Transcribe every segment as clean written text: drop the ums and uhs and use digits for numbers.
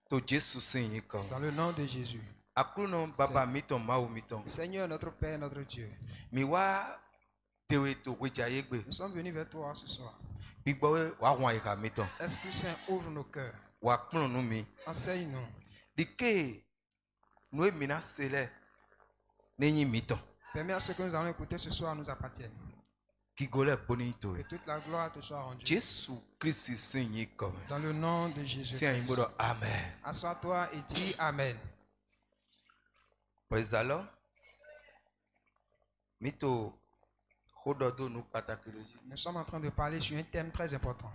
Dans le nom de Jésus. Seigneur, notre Père, notre Dieu. Nous sommes venus vers toi ce soir. Esprit Saint, ouvre nos cœurs. Enseigne-nous. Permets à ce que nous allons écouter ce soir nous appartienne. Que toute la gloire te soit rendue. Dans le nom de Jésus. Amen. Assois-toi et dis Amen. Praise the Lord. Nous sommes en train de parler sur un thème très important.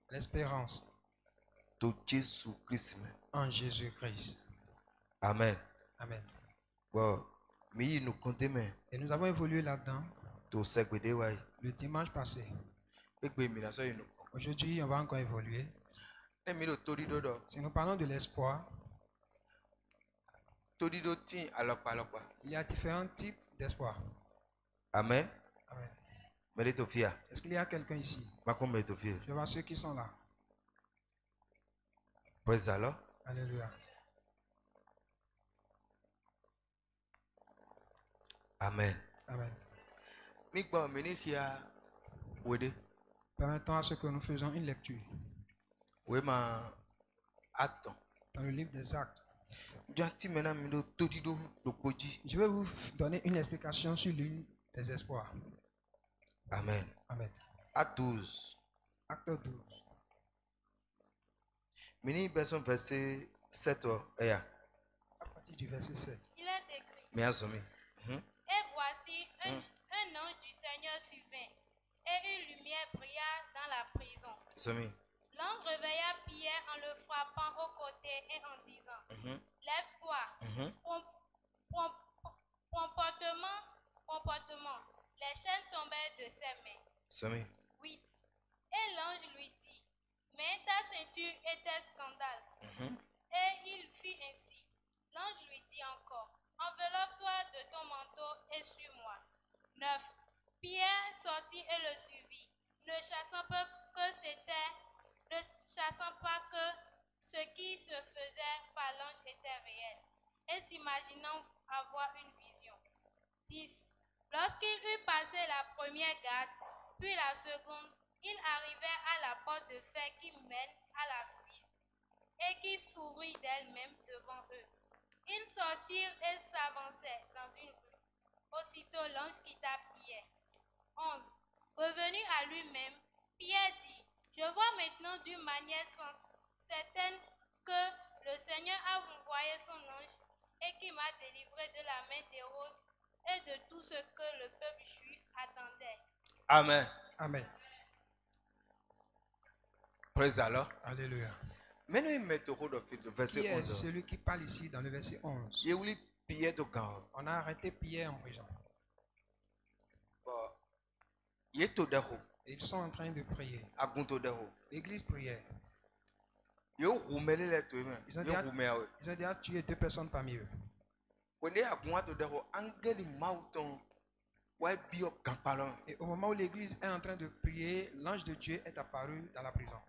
L'espérance en Jésus-Christ. Amen. Amen. Et nous avons évolué là-dedans le dimanche passé. Aujourd'hui, on va encore évoluer. Si nous parlons de l'espoir, il y a différents types d'espoir. Amen. Amen. Est-ce Est-ce qu'il y a quelqu'un ici? Je vois ceux qui sont là. Praise the Lord. Alléluia. Amen. Amen. Permettons à ce que nous faisons une lecture dans le livre des Actes. Je vais vous donner une explication sur l'une des espoirs. Amen. Amen. Acte 12. Acte 12. Verset 7. À partir du verset 7. Il est écrit. Et voici un ange du Seigneur survint, et une lumière brilla dans la prison. L'ange réveilla Pierre en le frappant au côté et en disant, lève-toi. Promptement, les chaînes tombèrent de ses mains. 8. Et l'ange lui dit, mais ta ceinture était scandale. Et il fit ainsi. L'ange lui dit encore, enveloppe-toi de ton manteau et suis-moi. 9. Pierre sortit et le suivit, ne chassant pas que ce qui se faisait par l'ange était réel, et s'imaginant avoir une vision. 10. Lorsqu'il eut passé la première garde, puis la seconde, il arrivait à la porte de fer qui mène à la ville, et qui s'ouvrit d'elle-même devant eux. Ils sortirent et s'avancèrent dans une rue. Aussitôt l'ange quitta Pierre. 11. Revenu à lui-même, Pierre dit, je vois maintenant d'une manière certaine que le Seigneur a envoyé son ange et qui m'a délivré de la main d'Hérode et de tout ce que le peuple juif attendait. Amen. Amen. Praise the Lord. Alléluia. Verset Qui est 11. celui qui parle ici dans le verset 11? On a arrêté Pierre en prison. Et ils sont en train de prier. L'église priait. Ils ont déjà tué 2 personnes parmi eux. Et au moment où l'église est en train de prier, l'ange de Dieu est apparu dans la prison.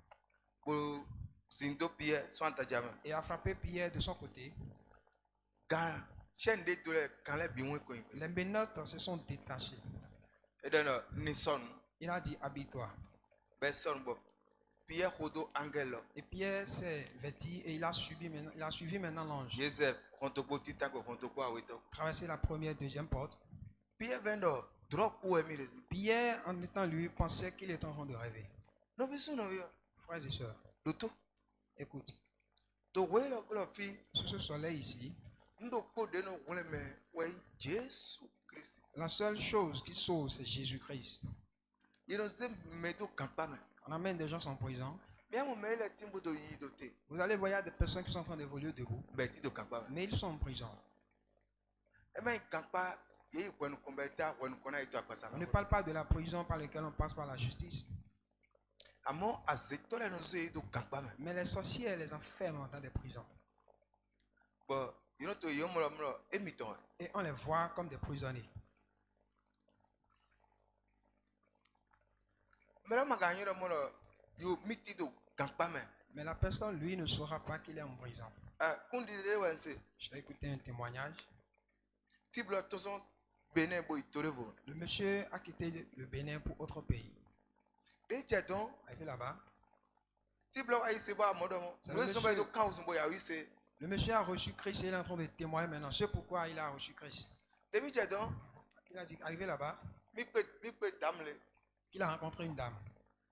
Et a frappé Pierre de son côté. Les menottes se sont détachées. Il a dit, habille-toi. Et Pierre s'est vêtu et il a suivi maintenant l'ange. Traversé la première, deuxième porte. Pierre, en étant lui, pensait qu'il était en train de rêver. Frères et sœurs, écoute. Sur ce soleil ici, la seule chose qui sauve, c'est Jésus-Christ. On amène des gens sans prison. Vous allez voir des personnes qui sont en train d'évoluer debout, mais ils sont en prison. On ne parle pas de la prison par laquelle on passe par la justice. Mais les sorciers les enferment dans des prisons. Et on les voit comme des prisonniers. Mais la personne, lui, ne saura pas qu'il est en prison. Kundile wense. J'ai écouté un témoignage. Tiblo toson Benin boy torevo. Le monsieur a quitté le Bénin pour autre pays. De jeton. Arrivé là-bas, Tiblo ayi se ba modomo. C'est Nous le sommes monsieur. de quand boy a se. le monsieur a reçu Christ et il est en train de témoigner maintenant. C'est pourquoi il a reçu Christ. Demi jeton. Il a dit, arrivé là-bas, Mi pe damle. qu'il a rencontré une dame.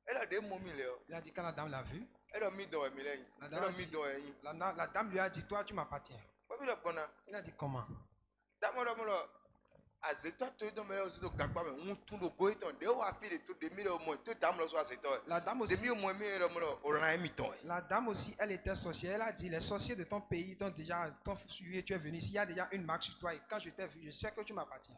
Elle a des momies là. Il a dit, quand la dame l'a vu, Elle a mis dans le milène. la Elle dame, a a mis dit- dans le. la dame lui a dit, toi, tu m'appartiens. Pas vu le pona. Il a dit, comment? Damolo. Azeto to do mele aussi to gagba me un tun do boy ton de wa fi de to de mi le mo to damlo so azeto. La dame De aussi, mi o mo mi le mo lo o ran mi ton. la dame aussi, elle était sorcière. Elle a dit, les sorciers de ton pays t'ont suivi et tu es venu. S'il y a déjà une marque sur toi et quand je t'ai vu, je sais que tu m'appartiens.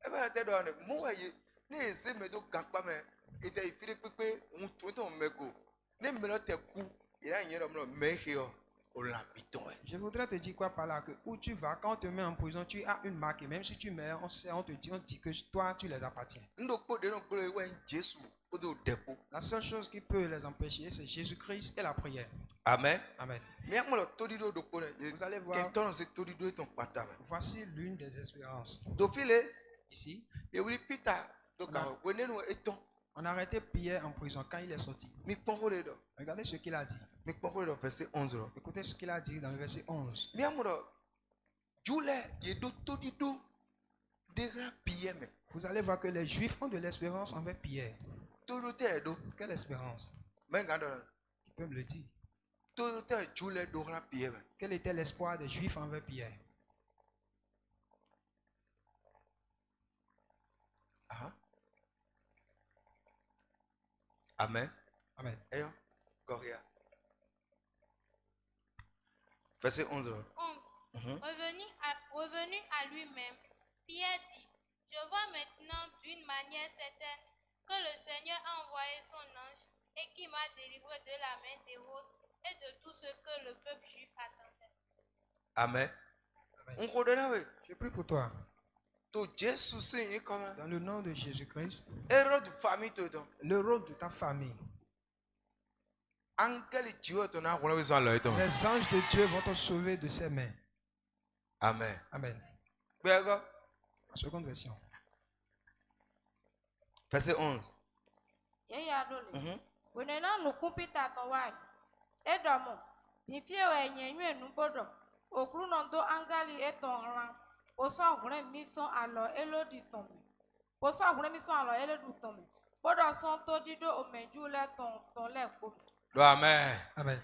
E ba te do ne mo wa ye ne se me do gagba me e te fi de pepe un tun to me go. Ne me lo te ku e ra yen lo mo me he o ran mi ton. Je voudrais te dire quoi par là, que où tu vas, quand on te met en prison, tu as une marque et même si tu meurs, on te dit que toi, tu les appartiens. Ndo po de no glo e wa Jesu o do depo. La seule chose qui peut les empêcher, c'est Jésus-Christ et la prière. Amen. Amen. Mi mo lo to di do po ne. Vous allez voir, Ken ton se to di do ton pata me. voici l'une des espérances. Do file Ici, e wi Peter do ka we ne no eton. on a arrêté Pierre en prison quand il est sorti. Mi pon ko le do. Regardez ce qu'il a dit. Mi pon ko le do verset 11 lo. Écoutez ce qu'il a dit dans le verset 11. Miamuro, Jule, Yedo, Todido, Degra, Pieme, Vous allez voir que les Juifs ont de l'espérance envers Pierre. Todotedo, Quelle espérance? Mengadon, Tu peux me le dire. Todote, Jule, Dora, Pieme. Quel était l'espoir des Juifs envers Pierre? Ah. Amen. Amen. Ayo, Goria. Verset 11. 11. Mhm. Revenu à lui-même, Pierre dit, je vois maintenant d'une manière certaine que le Seigneur a envoyé son ange et qui m'a délivré de la main d'Hérode et de tout ce que le peuple juif attendait. Amen. Amen. On connaît, oui. Je prie pour toi. To Jésus, c'est comme Dans le nom de Jésus-Christ, héros de famille, tout. le rôle de ta famille, Angel, Dieu, ton arbre, ils ont l'œil. les anges de Dieu vont te sauver de ses mains. Amen. Amen. Bergo, La seconde version. verset 11. Ye ya dole. Mhm. Wene na nu kumpita to wai. Edomo. Di fie we nyenwe nu bodo. Okru no do angali eton ran. Oso agure mi son alo elodi tome. Oso agure mi son alo elodu tome. Bodo son to dido omenju le ton le ko. Do Amen. Amen.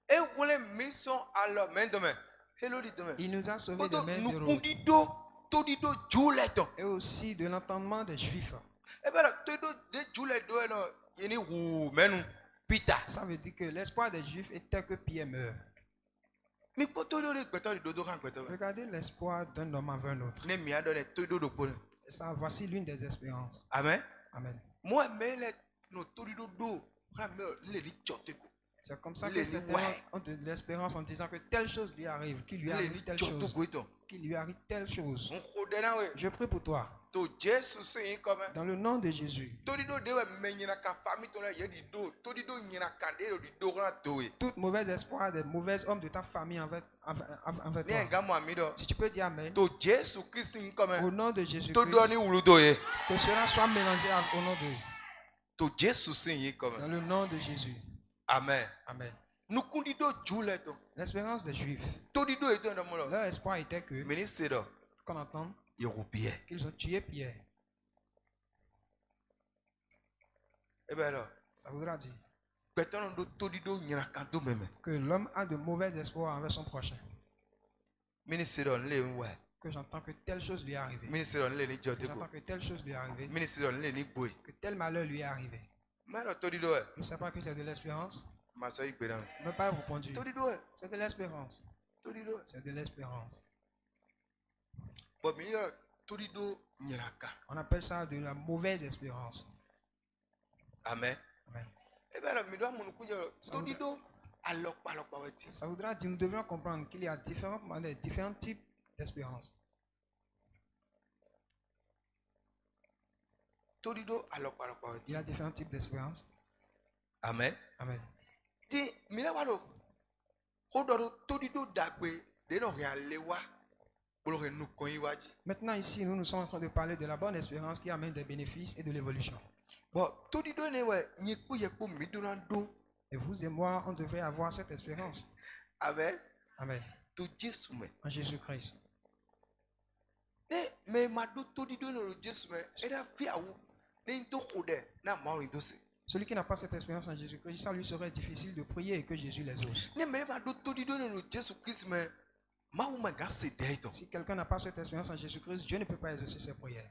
Et vous les mission alors, mais demain, hello, dit demain. Il nous a sauvés des mains Nous d'Hérode condido, tout dit do Juleton. et aussi de l'entendement des Juifs. Et bien là, tout de Juleton, il y a une mais nous, Peter. Ça veut dire que l'espoir des Juifs était que Pierre meure. Mais pour tout le monde, dodo kan kweto. Regardez l'espoir d'un homme envers un autre. Ne mi adone tout do pole. Et ça, voici l'une des espérances. Amen. Amen. Moi, mais les no tout dit do, les dit choteko. C'est comme ça Il que est dit, certains ouais. ont de l'espérance en disant que telle chose lui arrive, qu'il lui Les arrive dit telle chose, chotoko. qu'il lui arrive telle chose. On kodena we. Je prie pour toi, To Jésus c'est comme dans le nom de Jésus. tout dit do de menyina ka famille to la yedi do, tout dit do nyina kande do di do gra do e. Tout mauvais espoir des mauvais hommes de ta famille envers Ni toi. enga mo amido. Si tu peux dire Amen, To Jésus Christ comme au nom de to Jésus-Christ, do ni wuludo e. que cela soit mélangé au nom de, To Jésus c'est comme. dans le nom de Jésus. Amen. Amen. Nous condido Juleton. L'espérance des Juifs, Tout dit do et dans mon leur espoir était que, ministre qu'on entende il roupie. qu'ils ont tué Pierre. Eh bien alors, Ça voudra dire peut-être do tout dit do nyina kan do meme. que l'homme a de mauvais espoirs envers son prochain. Ministre le ouais. Que j'entends que telle chose lui est arrivée. Ministre le ni Que joteko. j'entends que telle chose lui est arrivée. Ministre le ni boy. Que tel malheur lui est arrivé. Mais alors tout dit do Ne sais pas que c'est de l'espérance. ma soeur igbedan. Ne pas répondu. Tout dit do C'est de l'espérance. tout dit do. C'est de l'espérance. Bon mais tout dit do nyina kan. On appelle ça de la mauvaise espérance. Amen. Amen. Eh bien alors, mi doit mon kujo tout dit do alors weti. Ça voudra dire nous devons comprendre qu'il y a différentes manières, différents types d'espérance. Tout dit do alors Il weti. y a différents types d'espérance. Amen. Amen. mina wa do ho do to di do dagbe de no rien lewa bolo ke nu kon iwaji. Maintenant, ici, nous sommes en train de parler de la bonne espérance qui amène des bénéfices et de l'évolution. Bon, to di do ne we nyi ku ye ku mi do na do Et vous et moi, on devrait avoir cette espérance. avec Amen. to Jesu me. En Jésus-Christ. Ne me ma do to di do no Jesu me e da fi awu ne do ko de na ma rin do se. Celui qui n'a pas cette espérance en Jésus-Christ, ça lui serait difficile de prier et que Jésus les ose. Ne me ma do to di do no Jesu Christ me ma wu ma ga se de to. Si quelqu'un n'a pas cette espérance en Jésus-Christ, Dieu ne peut pas exaucer ses prières.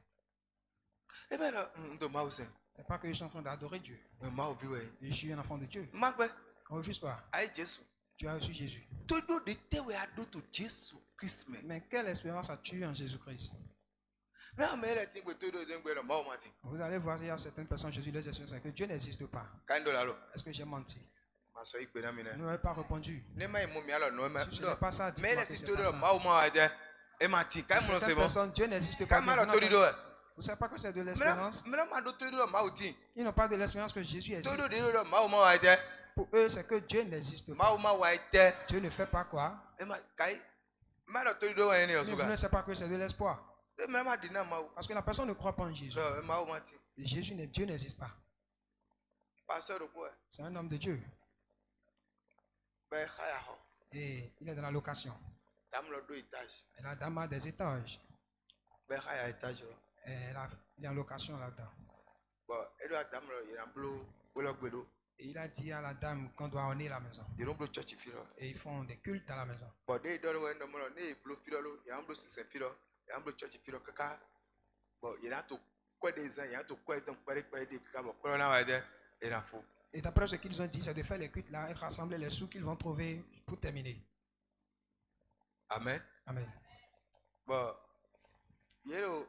E be la ndo ma wu se. C'est pas que je suis en train d'adorer Dieu. Ma wu vi we. Je suis un enfant de Dieu. Ma gbe On refuse pas. ai Jesu. Tu as reçu Jésus. To do de te we ado to Jesu Christ me. Mais quelle espérance as-tu en Jésus-Christ? Me me le tin gbe to do de gbe no ma wu ma ti. Vous allez voir, il y a certaines personnes, Jésus les espérances que Dieu n'existe pas. Ka ndo la lo. Est-ce que j'ai menti? Ma so igbe na mi Vous ne. n'avez pas répondu. Ne ma mo mi alo no me. Si ce n'est pas ça, Me dites-moi le que si c'est to pas do ça. ma wu ma wa de. E ma ti ka Pour mo se certaines bon. personnes, Dieu n'existe pas. Ka mais ma vous lo to di n'avez- do. Vous ne savez pas que c'est de l'espérance? Me ma do to di do ma wu ti. Ils n'ont pas de l'espérance que Jésus To existe. do di do ma wu ma wa de. Pour eux, c'est que Dieu n'existe pas. Ma wu ma wa de. Dieu ne fait pas quoi? E ma kai. Ma lo to di do wa ni Mais vous osuga. ne savez pas que c'est de l'espoir. E me ma di na ma wu. Parce que la personne ne croit pas en Jésus. So ma wu ma ti. Et Dieu n'existe pas. Pasteur do ko. C'est un homme de Dieu. Be khaya ho. Et il est dans la location. Tam lo do étage. Et la dame a des étages. Be khaya étage. Et il est en location là-dedans. Bon, e do tam lo ira blo bolo gbe do. Et il a dit à la dame qu'on doit orner la maison. Di ron blo church fi lo. Et ils font des cultes à la maison. Bon, de do we no mo lo ne blo fi lo. Ya blo sisen fi lo. Ya blo church fi lo kaka. Bon, il a to quoi des ans, il a to quoi donc pare de kaka bon ko na wa de. E na fo. Et d'après ce qu'ils ont dit, c'est de faire les cultes là et rassembler les sous qu'ils vont trouver pour terminer. Amen. Amen. Bon, yo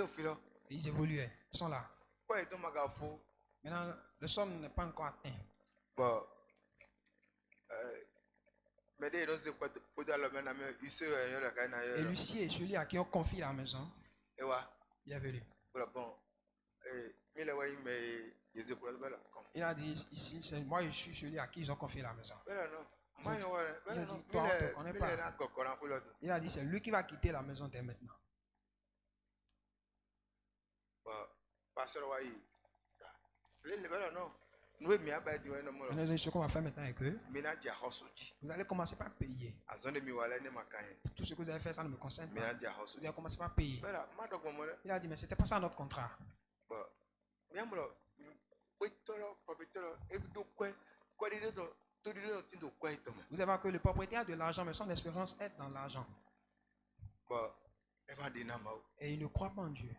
fi lo. Et ils évoluaient. Ils sont là. Quoi est ma ga fo. Maintenant, le somme n'est pas encore atteint. Bon, mais de no se quoi ko da lo me na me use yo la ka na Et yo. l'huissier, celui à qui on confie la maison, E wa. il est venu. Voilà, bon. Mi le wa me yeze ko bela. Comme. Il a dit ici, c'est moi, je suis celui à qui ils ont confié la maison. Bela non. Ma yo wa. Bela Je non. dis, toi, on te connaît pas. na ko ko na ko lo. Il a dit, c'est lui qui va quitter la maison dès maintenant. Bon, pasteur wa yi. Le bela non. Nous mi aba di wa no mo lo. Maintenant, ce qu'on va faire maintenant avec eux, Mi na dia house ji. vous allez commencer par payer. Azonde mi wala ne makanye. Tout ce que vous avez fait, ça ne me concerne Mi pas. na dia house. Vous allez commencer par payer. Bela, ma do mo le. Il a dit, mais c'était pas ça notre contrat. Bon. Mi amulo. We tolo propriétaire e do quoi. Quoi de do to di do ti do quoi to me. Vous allez voir que le propriétaire de l'argent, mais son espérance est dans l'argent. Bon, e ma di na ma. Et il ne croit pas en Dieu.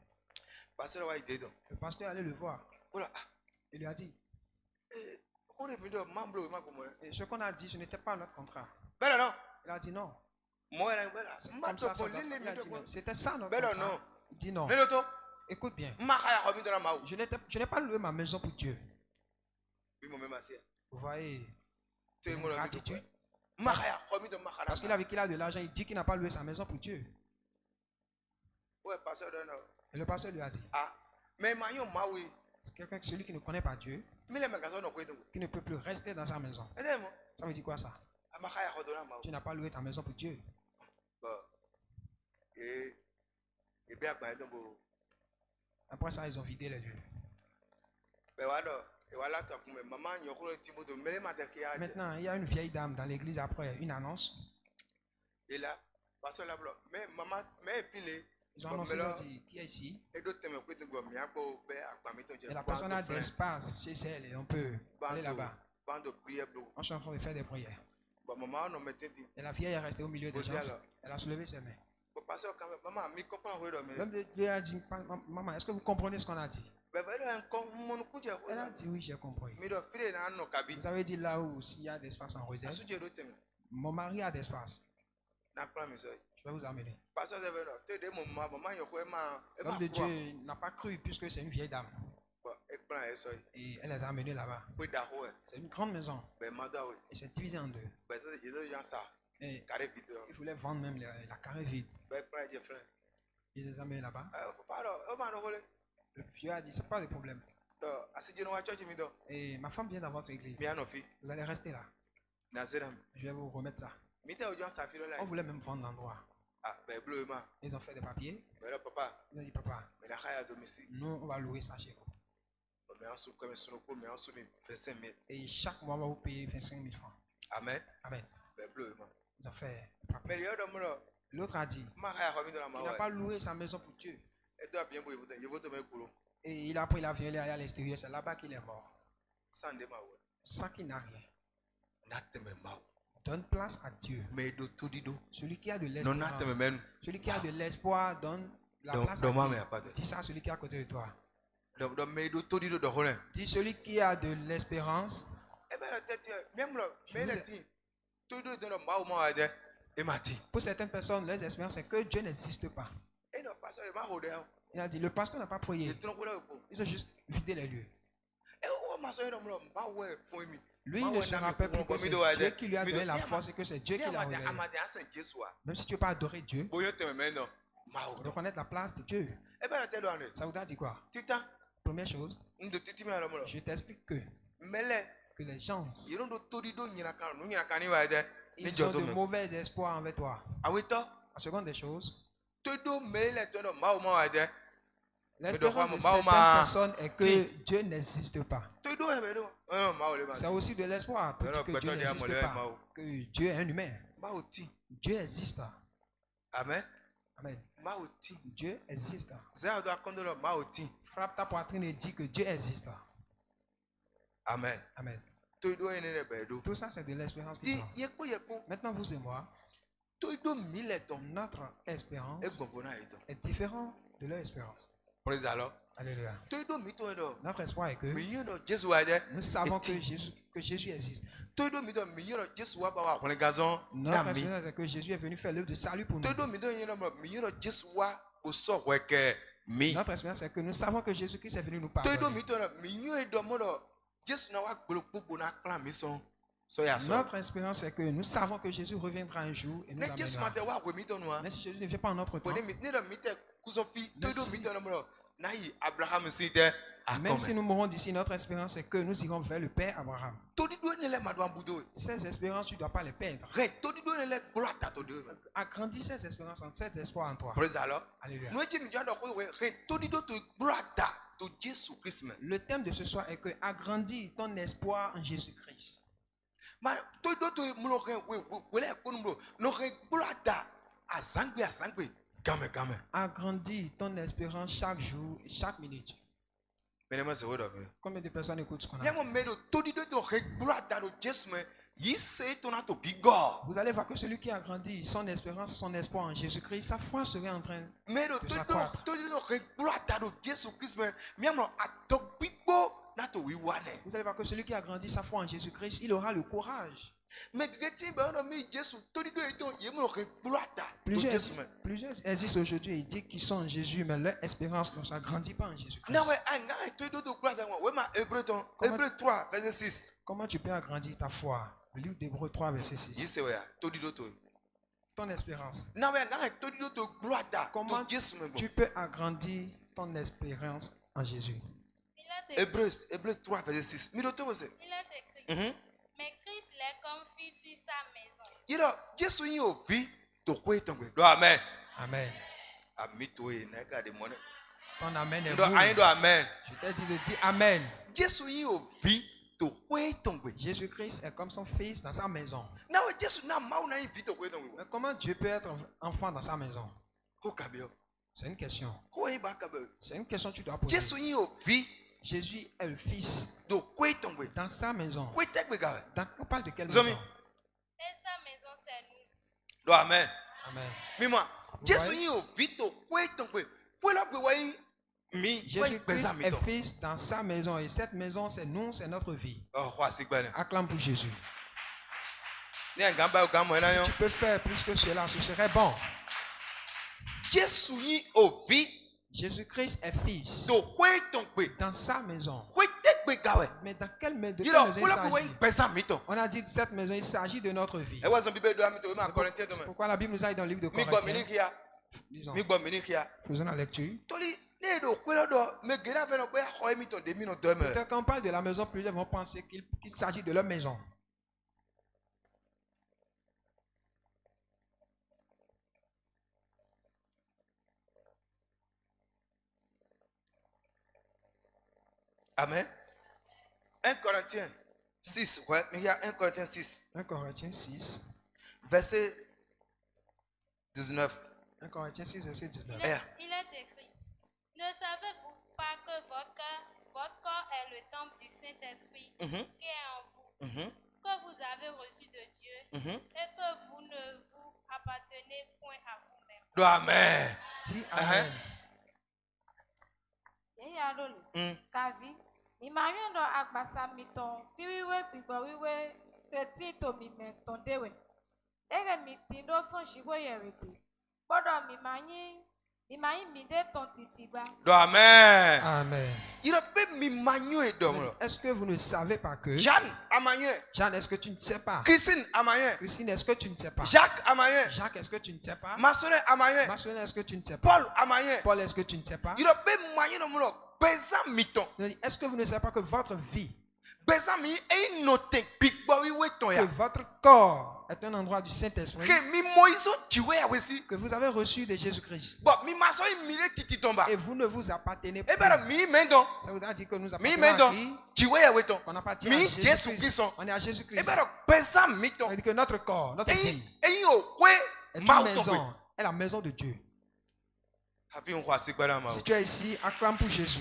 Pasteur wa ide do. Le pasteur allait le voir. Voilà. Il lui a dit, On est venu membre ma comme. et ce qu'on a dit, ce n'était pas notre contrat. Bela non. Il a dit non. Moi na bela. C'est Ma comme to ça, ko ça doit- le il a mi dit, do mais ko. c'était ça notre Ben non, contrat. non. Il dit non. Le loto. Écoute bien, Ma kaya ho mi do na ma. je n'ai pas loué ma maison pour Dieu. Bi mo me ma si. Vous voyez, Tu une mo lo. gratitude. Ma kaya ho mi do ma kaya. Parce qu'il a vu qu'il a de l'argent, il dit qu'il n'a pas loué sa maison pour Dieu. Ouais, pasteur do no. Et le pasteur lui a dit, Ah. Mais ma yo ma oui. c'est quelqu'un, celui qui ne connaît pas Dieu, Mi le me ga so no ko edo. qui ne peut plus rester dans sa maison. Ede mo. Ça veut dire quoi ça? Ma kaya ho do na ma. Tu n'as pas loué ta maison pour Dieu. Bon. Et bien agba edo bo. Après ça, ils ont vidé les lieux. Be wa do. E wa la to ku me mama nyo ko ti mo do mele ma te ki a. Maintenant, il y a une vieille dame dans l'église après une annonce. Et là, pasteur la blo. Mais maman, mais pile. Ils ont Bon, annoncé, mais ils là- ont dit, qui est ici? Et d'autres thèmes que tu vois, mais ako be agba mi to je. Et la personne a d'espace chez elle et on peut aller là-bas. Bande de prière blo. On est en train de faire des prières. Bon maman on me dit. Et la vieille est restée au milieu des Posez gens. alors. Elle a soulevé ses mains. Bon pasteur quand même, maman mi comprend oui mais. L'homme de Dieu a dit, maman, est-ce que vous comprenez ce qu'on a dit? Ben ben on mon ku je. Elle a dit, oui, j'ai compris. Mi do file na no kabi. Vous avez dit là où s'il y a d'espace en réserve. Asu je do thème. Mon mari a d'espace. Na plan mi so. Je vais vous amener. Pasteur de ben te de mon maman yo ko e ma L'homme de Dieu n'a pas cru puisque c'est une vieille dame. Bon, e plan e so. Et elle les a amenés là-bas. Pour da ho e. C'est une grande maison. Ben ma da oui. Et c'est divisé en deux. Ben ça il do yan ça. Et Carré vite. il voulait vendre même la carré vide. Ben plan je frère. Il les a amenés là-bas. Papa o ma no vole. Le vieux a dit, c'est pas de problème. Do asi je no wa church mi do. Et ma femme vient dans votre église. Mi ano fi. Vous allez rester là. Nazeram. Je vais vous remettre ça. Mita ojo safiro là. On voulait même vendre l'endroit. Ah, ben bleu ma. Ils ont fait des papiers. Mais là papa, Ils ont dit, papa, mais la khaya domicile. nous, on va louer ça chez vous. Mais en sous comme sur le coup, mais en sous 25 000. Et chaque mois, on va vous payer 25 000 francs. Amen. Amen. Ben bleu ma. Ils ont fait des papiers. Mais il y a de moi. L'autre a dit, Ma khaya remis dans la il n'a main. pas loué sa maison pour Dieu. Et doit bien pour il veut te mettre pour Et il a pris l'avion, il est allé à l'extérieur. C'est là-bas qu'il est mort. sans de ma ouais. Sans qu'il n'a rien. N'a te me ma. Donne place à Dieu. Mais do tout dit do. Celui qui a de Non n'a te me l'espoir. men. Celui qui a de l'espoir, donne la Donc, place donc, moi, à mais Dieu. y a pas de- Dis ça à celui qui est à côté de toi. Donc mais do tout dit do de rien. Dis celui qui a de l'espérance. Eh ben la tête même là, mais vous la ai- dit tout do dans le ma ou ma de. Et m'a dit. Pour certaines personnes, les espérances, c'est que Dieu n'existe pas. Et non pas ça, il m'a rodé. Il a dit, le pasteur n'a pas prié. Il trompe là pour. Ils ont juste vidé les lieux. Et on m'a sorti dans le ma ouais font mi. Lui, il ne se rappelle plus que c'est Dieu qui lui a donné la force et que c'est Dieu qui l'a révélé. Même si tu ne veux pas adorer Dieu, Boyo te me maintenant. Ma ou. reconnaître la place de Dieu. Eh ben la tête là. Ça voudra dire quoi? Titan, Première chose, de titi me là. je t'explique que Mele, les gens, ils ont do tout dit do nyina kan, no nyina kan ni wa de. Ni ils ont jodo de me. mauvais espoirs envers toi. Ah oui to. La seconde des choses, To do mele to do ma ou ma wa de. l'espérance de Mahoma, certaines Mahoma, personnes est que ti. Dieu n'existe pas. To do e be do. Ma ou le ma. C'est aussi de l'espoir pour dire que Dieu n'existe pas. Que Dieu est un humain. Ma ou ti. Dieu existe. Amen. Amen. Ma ou ti. Dieu existe. Ça doit connaître le ma ou ti. Frappe ta poitrine et dis que Dieu existe. Amen. Amen. To do ene ne be do. Tout ça, c'est de l'espérance qui Di sort. yeko. Maintenant, vous et moi, To do mille ton. notre espérance E gbonfo na eto. est différente de leur espérance. Praise the Lord. Alléluia. To do mi to do. Notre espoir est que Mi yin do Jesu wa de. nous savons Et que Jésus existe. To do mi do mi yin do Jesu wa ba wa kun gazon na Notre mi. espérance est que Jésus est venu faire l'œuvre de salut pour nous. To do mi do yin do mi yin do Jesu wa o so weke mi. Notre espérance est que nous savons que Jésus-Christ est venu nous To do pardonner. mi to mi yin do mo do Jesu na wa gbolo na kla mi so. So ya so. Notre espérance est que nous savons que Jésus reviendra un jour et nous Ne Jesu ma amènera. te wa we mi to no a. Mais si Jésus ne vient pas en notre temps, Pone mi ne do mi te kuzo pi. To do Merci. mi to no mo na yi Abraham si te. même si nous mourons d'ici, notre espérance est que nous irons vers le Père Abraham. To di do ne le ma do ambudo. Ces espérances, tu ne dois pas les perdre. Re to di do ne le gbolo ata to do. Agrandis ces espérances en cet espoir en toi. Praise the Lord. Alléluia. No je mi jo do ko we re to di do to gbolo ata to Jesu Christ me. Le thème de ce soir est que agrandis ton espoir en Jésus-Christ. Ma to do to mu lo re we le ko nu lo. No re gbolo ata asangbe game. Agrandis ton espérance chaque jour, chaque minute. Menema se wodo me. Combien de personnes écoutent ce qu'on a Nyamo dit? me do to di do to re gbolo ata do Jesu me. Yi se to na to bigo. Vous allez voir que celui qui agrandit son espérance, son espoir en Jésus-Christ, sa foi serait en train. Me do De to s'accroître. di do re gbolo ata do Jesu Christ me. Miamo ato bigo na to wi wane. Vous allez voir que celui qui agrandit sa foi en Jésus-Christ, il aura le courage. Me geti be no mi Jesu to di do eto ye mo re gbolo ata do Jesu me. Plusieurs existent aujourd'hui et disent qu'ils sont en Jésus, mais leur espérance ne s'agrandit pas en Jésus-Christ. Na we anga to do to gbolo ata we ma Hébreu 3 verset 6. Comment tu peux agrandir ta foi? Le livre d'Hébreux 3, verset 6. Yi se we ya to di do to. Ton espérance. Na we anga to di do to gbolo ata Comment to Jesu me bo. tu peux agrandir ton espérance en Jésus? Il est écrit, Hébreu 3 verset 6. Mi do to se. il est écrit, mais Christ l'est comme fils sur sa maison. Yiro Jesu yin o bi to ko etan gbe. Do amen. Amen. Ami to e na ga de money. Ton amen est Do ayin bon. do amen. Je t'ai dit de dire Amen. Jesu yin o bi to ko etan gbe. Jésus-Christ est comme son fils dans sa maison. Na we Jesu na ma na yin bi to ko etan gbe. Mais comment Dieu peut être enfant dans sa maison? Ko ka bi o. C'est une question. Ko yin ba ka be. C'est une question que tu dois poser. Jesu yin o bi Jésus est le fils to ko etan gbe. dans sa maison. Ko etan gbe ga. On parle de quelle Zomi. maison? Et sa maison, c'est nous. Do amen. Amen. Mi mo. Vous Jesu voyez? yin o bi to ko etan gbe. Po la gbe wa yin mi. Jésus-Christ est fils dans sa maison et cette maison, c'est nous, c'est notre vie. Oh, kwa si gbe ne. Acclame pour Jésus. Ni en gamba o gamo na Si yo. tu peux faire plus que cela, ce serait bon. Jesu yin o bi Jésus-Christ est fils to ko etan gbe. dans sa maison. Ko etan gbe ga we. Mais dans quelle de quelle Yiro maison po il la gbe wa yin s'agit? pesa mi to. On a dit que cette maison, il s'agit de notre vie. E wa zon bibe do ami to we ma C'est Corinthiens to c'est me. pourquoi la Bible nous a dit dans le livre de Mi gbo mi Corinthiens. ni kia. Disons, Mi gbo mi ni kia. faisons la lecture. Toli ne do ko lo do me gera fe no pe ho emi to de mi no do me. Peut-être quand on parle de la maison, plusieurs vont penser qu'il s'agit de leur maison. Amen. 1 Corinthiens 6. Ouais, mais il y a 1 Corinthiens 6. 1 Corinthiens 6. Verset 19. 1 Corinthiens 6, verset 19. Il est écrit, ne savez-vous pas que votre corps est le temple du Saint-Esprit qui est en vous, que vous avez reçu de Dieu et que vous ne vous appartenez point à vous-même. Amen. Dis Amen. Yeye adole. Kavi. Imanyo do agbasa miton. Fiwiwe gbigbo wiwe keti to mi meton dewe. Ege mi ti do son shiwe yerete. Bodo mimanyi mi de ton titiba. Amen. Amen. Il a fait mi magno et d'homme. Est-ce que vous ne savez pas que... Jeanne Amagné. Jeanne, est-ce que tu ne sais pas? Christine Amagné. Christine, est-ce que tu ne sais pas? Jacques Amagné. Jacques, est-ce que tu ne sais pas? Massonet Amagné. Massonet, est-ce que tu ne sais pas? Paul Amagné. Paul, est-ce que tu ne sais pas? Il a fait magno dans mon pesant miton. Est-ce que vous ne savez pas que votre vie, Pesant mi et noté big boy we ton que ya. votre corps est un endroit du Saint-Esprit Que mi Moïse tué à aussi. que vous avez reçu de Jésus-Christ Bon, mi maso il mire titi tomba. et vous ne vous appartenez Et pas? ben mi mendon. Ça voudrait dire que nous Mi appartenons à mendon. qui? Tué à weton. On appartient à Mi Jésus Jésus-Christ. Christ. On est à Et Jésus-Christ. ben pesant miton. Ça veut dire que notre corps, notre vie Et yo ouais est une mauton. maison, est la maison de Dieu. Happy on croit c'est quoi là Si tu es ici, acclame pour Jésus.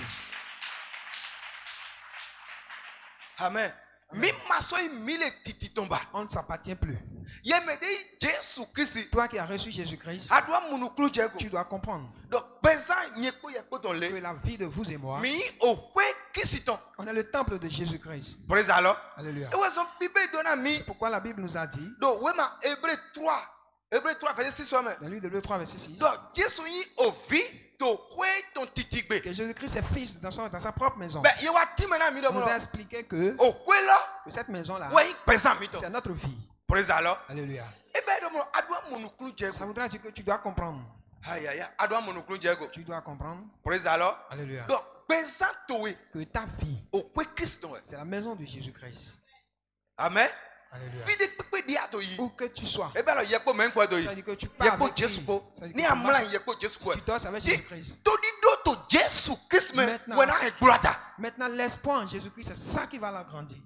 Amen. Mi maso il mire titi tomba. On ne s'appartient plus. Yemede Jésus Christ. Toi qui as reçu Jésus-Christ, Adwa munuklu jego. tu dois comprendre Donc pesant nyeko yeko ton que le. la vie de vous et moi, Mi okwe kisiton. on est le temple de Jésus-Christ. Praise alors. Alléluia. Et ouais son bible donna mi. C'est pourquoi la Bible nous a dit, Donc ouais ma Hébreu 3. Hébreu 3 verset 6 somme. dans le livre de Hébreux 3, verset 6, Donc Jésus yi ovi to kwe ton titigbe. que Jésus-Christ est fils dans sa propre maison. Ben yewa timena mi do Il nous mo. a expliqué que Okwe là. cette maison-là, Ouais pesant mi ton. c'est notre vie. Praise alors. Alléluia. Et ben do mo adwa munuklu Ça jego. voudrait dire que tu dois comprendre. Aïe aïe adwa munuklu jego. Tu dois comprendre. Praise alors. Alléluia. Donc pesant towe Que ta vie, okwe Christon. c'est la maison de Jésus-Christ. Amen. Alléluia. Fi de pepe di ato yi. Où que tu sois. Ebe alors yekpo men kwa do Ça yi. veut dire que tu pars Yekpo avec lui. Jésus ko. Ça veut dire Ni que tu amla marches. yekpo Jésus ko. Tu dors avec Jésus-Christ. To di do to Jésus Christ me Maintenant. wena en glada. Maintenant, l'espoir en Jésus-Christ, c'est ça qui va l'agrandir.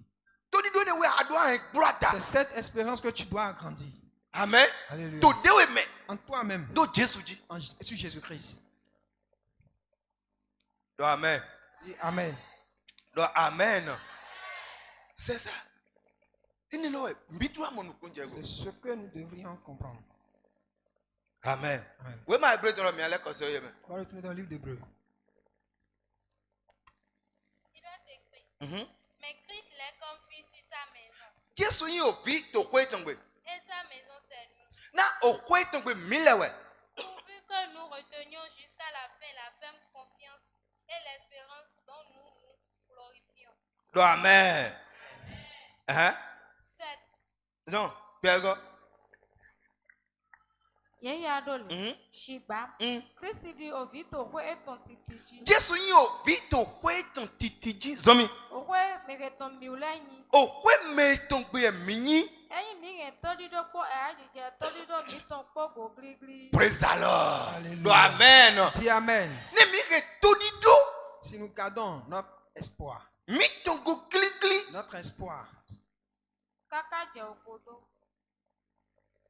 To di do ne we ado en glada. C'est cette espérance que tu dois agrandir. Amen. Alléluia. To dewe me En toi-même, do Jésus ji. sur Jésus-Christ. Do amen. Dis Amen. Do amen. C'est ça. Ini lo mbitwa monu kunje go. C'est ce que nous devrions comprendre. Amen. Amen. We ma Hébreu do mi ale ko se yeme. On va retourner dans le livre d'Hébreux. Il est écrit, Mhm. mais Christ est comme fils sur sa maison. Jésus yi obi to kwe tongbe. Et sa maison, c'est nous. Na okwe tongbe milewe. Pourvu que nous retenions jusqu'à la fin la ferme confiance et l'espérance dont nous nous glorifions. Do amen. Hein? 7. Non, Pierre. Yeye adole. Mhm. Shiba. Mhm. Kristi di ovito kwe eton titiji. Jésus yi obi to kwe ton titiji zomi. Okwe megeton miulenyi. Okwe me tongbe minyi. Eyin mi gen todido po ajije todido miton po go gligli. Praise the Lord. Alléluia. Do amen. Dis Amen. Ne mi ke tonido. Si nous gardons notre espoir, Mi tongo gligli. notre espoir, Kaka je okodo.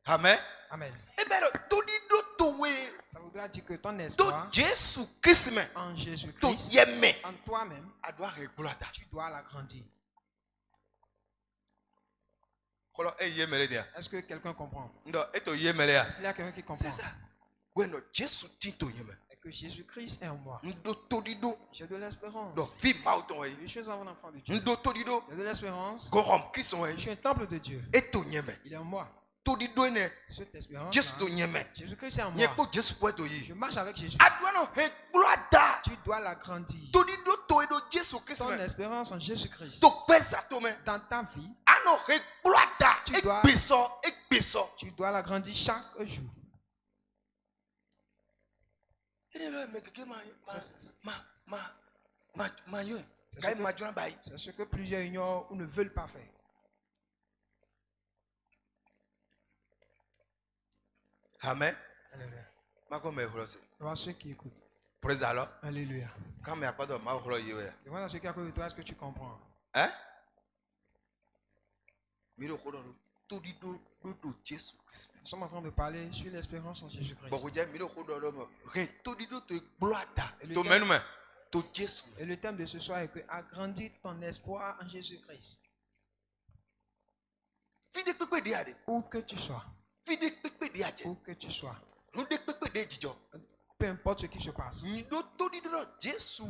Amen. Amen. E ben tonido towe. Ça voudra dire que ton To espoir Jésus Christ me. en To Jésus-Christ, yeme. en toi-même, Adwa regulata. tu dois l'agrandir. Kolo e yemele dia. Est-ce que quelqu'un comprend? Ndo e to yemele ya. Est-ce qu'il y a quelqu'un qui comprend? C'est ça. Bueno, Jésus ti to yeme. Et que Jésus-Christ est en moi. Ndo tonido. J'ai de l'espérance. Do fi ma ton wa. Je suis un enfant de Dieu. Ndo tonido. J'ai de l'espérance. Gorom Christ wa. Je suis un temple de Dieu. E to yeme. Il est en moi. Tonido ne. Cette espérance. Jésus to yeme. Jésus-Christ est en moi. Yekpo Jésus po to yi. Je marche avec Jésus. Adwa no he glada. Tu dois l'agrandir. Tonido to edo Jésus Christ Ton me. espérance en Jésus-Christ. To pesa to me. Dans ta vie, Ano he glada. Tu dois- E gbeso. tu dois l'agrandir chaque jour. Ene lo me keke ma yo. C'est Kai ce que- ma jona bai. C'est ce que plusieurs ignorent ou ne veulent pas faire. Amen. Alléluia. Ma ko me horo se. Voilà ceux qui écoutent. Praise alors. Alléluia. Quand il n'y a pas de mal, Et voilà ce qui est à côté de toi, est-ce que tu comprends? hein? Miro kodo to di do Jésus Christ. Nous sommes en train de parler sur l'espérance en Jésus-Christ. Bon, vous dites miro kodo lo rien to di do to gloata. Et le To thème- menu mais to Jésus. Et le thème de ce soir est que agrandis ton espoir en Jésus-Christ. Fide pepe di ade. Où que tu sois, Fide pepe di ade. où que tu sois, Nu de pepe de jijo. peu importe ce qui se passe, Ni do to di do Jésus